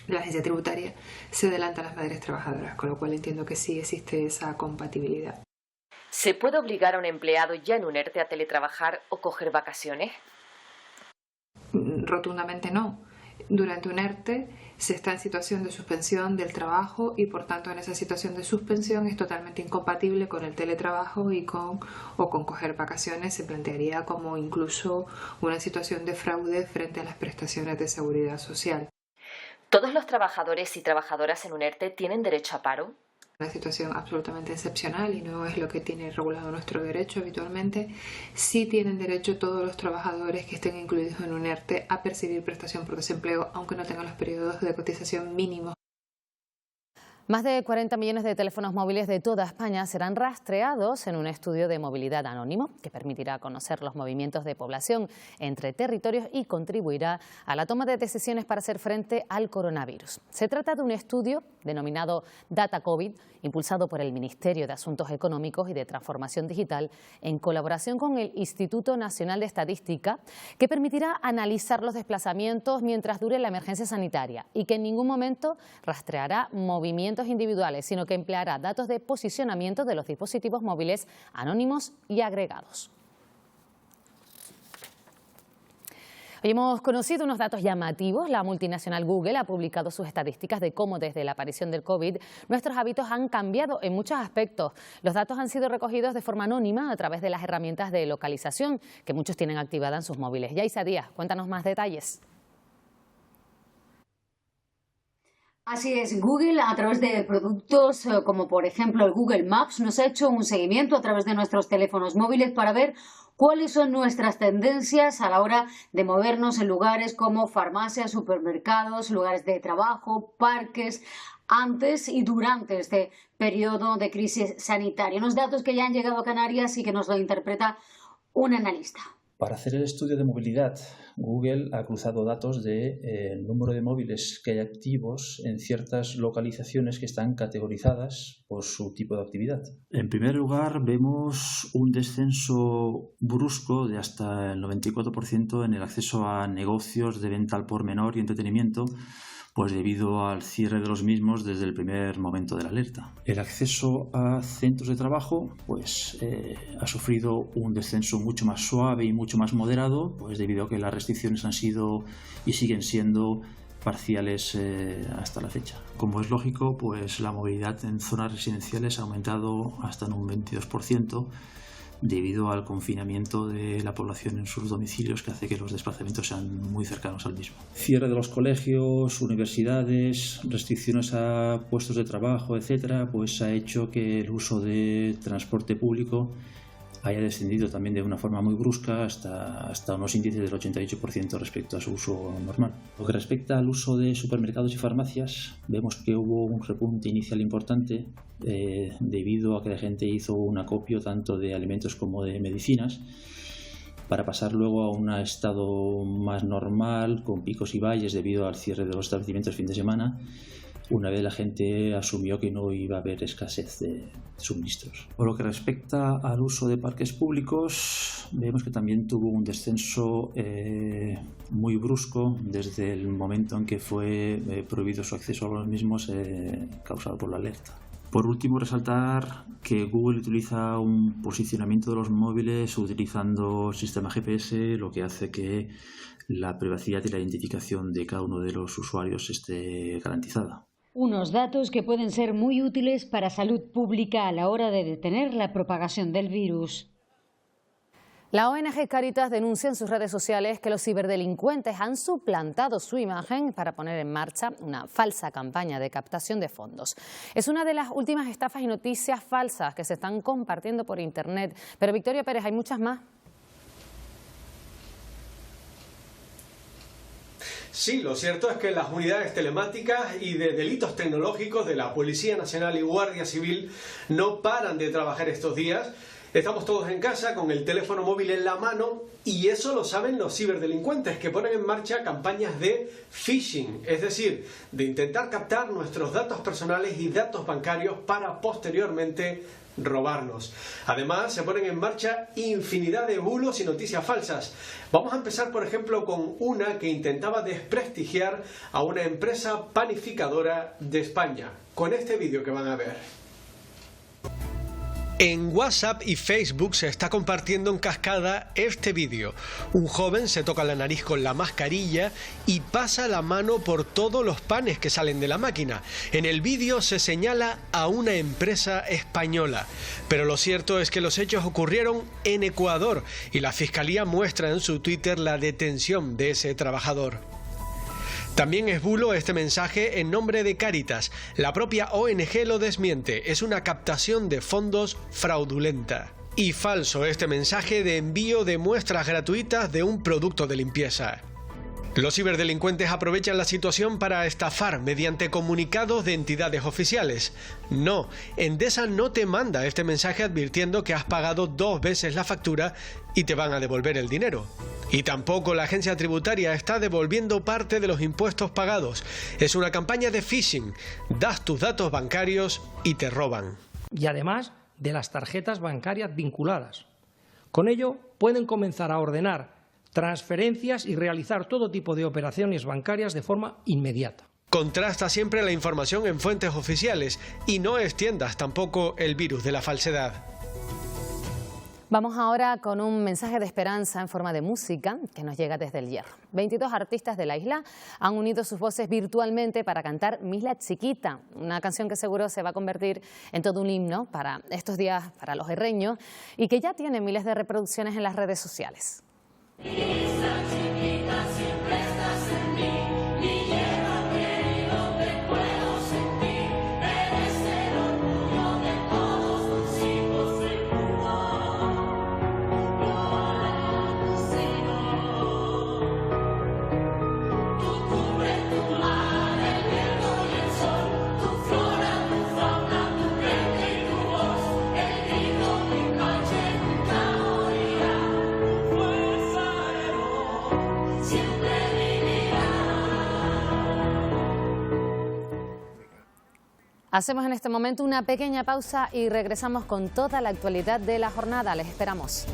la agencia tributaria, se adelanta a las madres trabajadoras, con lo cual entiendo que sí existe esa compatibilidad. ¿Se puede obligar a un empleado ya en un ERTE a teletrabajar o coger vacaciones? Rotundamente no. Durante un ERTE se está en situación de suspensión del trabajo y por tanto en esa situación de suspensión es totalmente incompatible con el teletrabajo y con coger vacaciones. Se plantearía como incluso una situación de fraude frente a las prestaciones de seguridad social. ¿Todos los trabajadores y trabajadoras en un ERTE tienen derecho a paro? Una situación absolutamente excepcional y no es lo que tiene regulado nuestro derecho habitualmente. Sí tienen derecho todos los trabajadores que estén incluidos en un ERTE a percibir prestación por desempleo, aunque no tengan los periodos de cotización mínimos. Más de 40 millones de teléfonos móviles de toda España serán rastreados en un estudio de movilidad anónimo que permitirá conocer los movimientos de población entre territorios y contribuirá a la toma de decisiones para hacer frente al coronavirus. Se trata de un estudio denominado Data COVID, impulsado por el Ministerio de Asuntos Económicos y de Transformación Digital en colaboración con el Instituto Nacional de Estadística, que permitirá analizar los desplazamientos mientras dure la emergencia sanitaria y que en ningún momento rastreará movimientos individuales, sino que empleará datos de posicionamiento de los dispositivos móviles anónimos y agregados. Hoy hemos conocido unos datos llamativos. La multinacional Google ha publicado sus estadísticas de cómo desde la aparición del COVID nuestros hábitos han cambiado en muchos aspectos. Los datos han sido recogidos de forma anónima a través de las herramientas de localización que muchos tienen activada en sus móviles. Yaisa Díaz, cuéntanos más detalles. Así es, Google a través de productos como por ejemplo el Google Maps nos ha hecho un seguimiento a través de nuestros teléfonos móviles para ver cuáles son nuestras tendencias a la hora de movernos en lugares como farmacias, supermercados, lugares de trabajo, parques, antes y durante este periodo de crisis sanitaria. Unos datos que ya han llegado a Canarias y que nos lo interpreta un analista. Para hacer el estudio de movilidad, Google ha cruzado datos del número de móviles que hay activos en ciertas localizaciones que están categorizadas por su tipo de actividad. En primer lugar, vemos un descenso brusco de hasta el 94% en el acceso a negocios de venta al por menor y entretenimiento, pues debido al cierre de los mismos desde el primer momento de la alerta. El acceso a centros de trabajo pues ha sufrido un descenso mucho más suave y mucho más moderado, pues debido a que las restricciones han sido y siguen siendo parciales hasta la fecha. Como es lógico, pues la movilidad en zonas residenciales ha aumentado hasta en un 22%, debido al confinamiento de la población en sus domicilios, que hace que los desplazamientos sean muy cercanos al mismo. Cierre de los colegios, universidades, restricciones a puestos de trabajo, etcétera, pues ha hecho que el uso de transporte público haya descendido también de una forma muy brusca hasta unos índices del 88% respecto a su uso normal. Lo que respecta al uso de supermercados y farmacias, vemos que hubo un repunte inicial importante debido a que la gente hizo un acopio tanto de alimentos como de medicinas, para pasar luego a un estado más normal, con picos y valles debido al cierre de los establecimientos fin de semana, una vez la gente asumió que no iba a haber escasez de suministros. Por lo que respecta al uso de parques públicos, vemos que también tuvo un descenso muy brusco desde el momento en que fue prohibido su acceso a los mismos, causado por la alerta. Por último, resaltar que Google utiliza un posicionamiento de los móviles utilizando sistema GPS, lo que hace que la privacidad y la identificación de cada uno de los usuarios esté garantizada. Unos datos que pueden ser muy útiles para salud pública a la hora de detener la propagación del virus. La ONG Cáritas denuncia en sus redes sociales que los ciberdelincuentes han suplantado su imagen para poner en marcha una falsa campaña de captación de fondos. Es una de las últimas estafas y noticias falsas que se están compartiendo por Internet. Pero Victoria Pérez, hay muchas más. Sí, lo cierto es que las unidades telemáticas y de delitos tecnológicos de la Policía Nacional y Guardia Civil no paran de trabajar estos días. Estamos todos en casa con el teléfono móvil en la mano y eso lo saben los ciberdelincuentes, que ponen en marcha campañas de phishing, es decir, de intentar captar nuestros datos personales y datos bancarios para posteriormente robarnos. Además, se ponen en marcha infinidad de bulos y noticias falsas. Vamos a empezar, por ejemplo, con una que intentaba desprestigiar a una empresa panificadora de España, con este vídeo que van a ver. En WhatsApp y Facebook se está compartiendo en cascada este vídeo. Un joven se toca la nariz con la mascarilla y pasa la mano por todos los panes que salen de la máquina. En el vídeo se señala a una empresa española. Pero lo cierto es que los hechos ocurrieron en Ecuador y la Fiscalía muestra en su Twitter la detención de ese trabajador. También es bulo este mensaje en nombre de Cáritas. La propia ONG lo desmiente. Es una captación de fondos fraudulenta. Y falso este mensaje de envío de muestras gratuitas de un producto de limpieza. Los ciberdelincuentes aprovechan la situación para estafar mediante comunicados de entidades oficiales. No, Endesa no te manda este mensaje advirtiendo que has pagado 2 veces la factura y te van a devolver el dinero. Y tampoco la agencia tributaria está devolviendo parte de los impuestos pagados. Es una campaña de phishing. Das tus datos bancarios y te roban. Y además de las tarjetas bancarias vinculadas. Con ello pueden comenzar a ordenar transferencias y realizar todo tipo de operaciones bancarias de forma inmediata. Contrasta siempre la información en fuentes oficiales y no extiendas tampoco el virus de la falsedad. Vamos ahora con un mensaje de esperanza en forma de música que nos llega desde El Hierro. 22 artistas de la isla han unido sus voces virtualmente para cantar Misla Chiquita, una canción que seguro se va a convertir en todo un himno para estos días para los herreños y que ya tiene miles de reproducciones en las redes sociales. Isla chiquita, siempre estás en mí, mi hierba querido, te puedo sentir, eres el orgullo de todos los hijos del mundo. Tú cubres tu mar, el viento y el sol, tu flora, tu fauna, tu gente y tu voz, el grito, mi noche nunca morirá. Siempre vivirá. Hacemos en este momento una pequeña pausa y regresamos con toda la actualidad de la jornada. Les esperamos.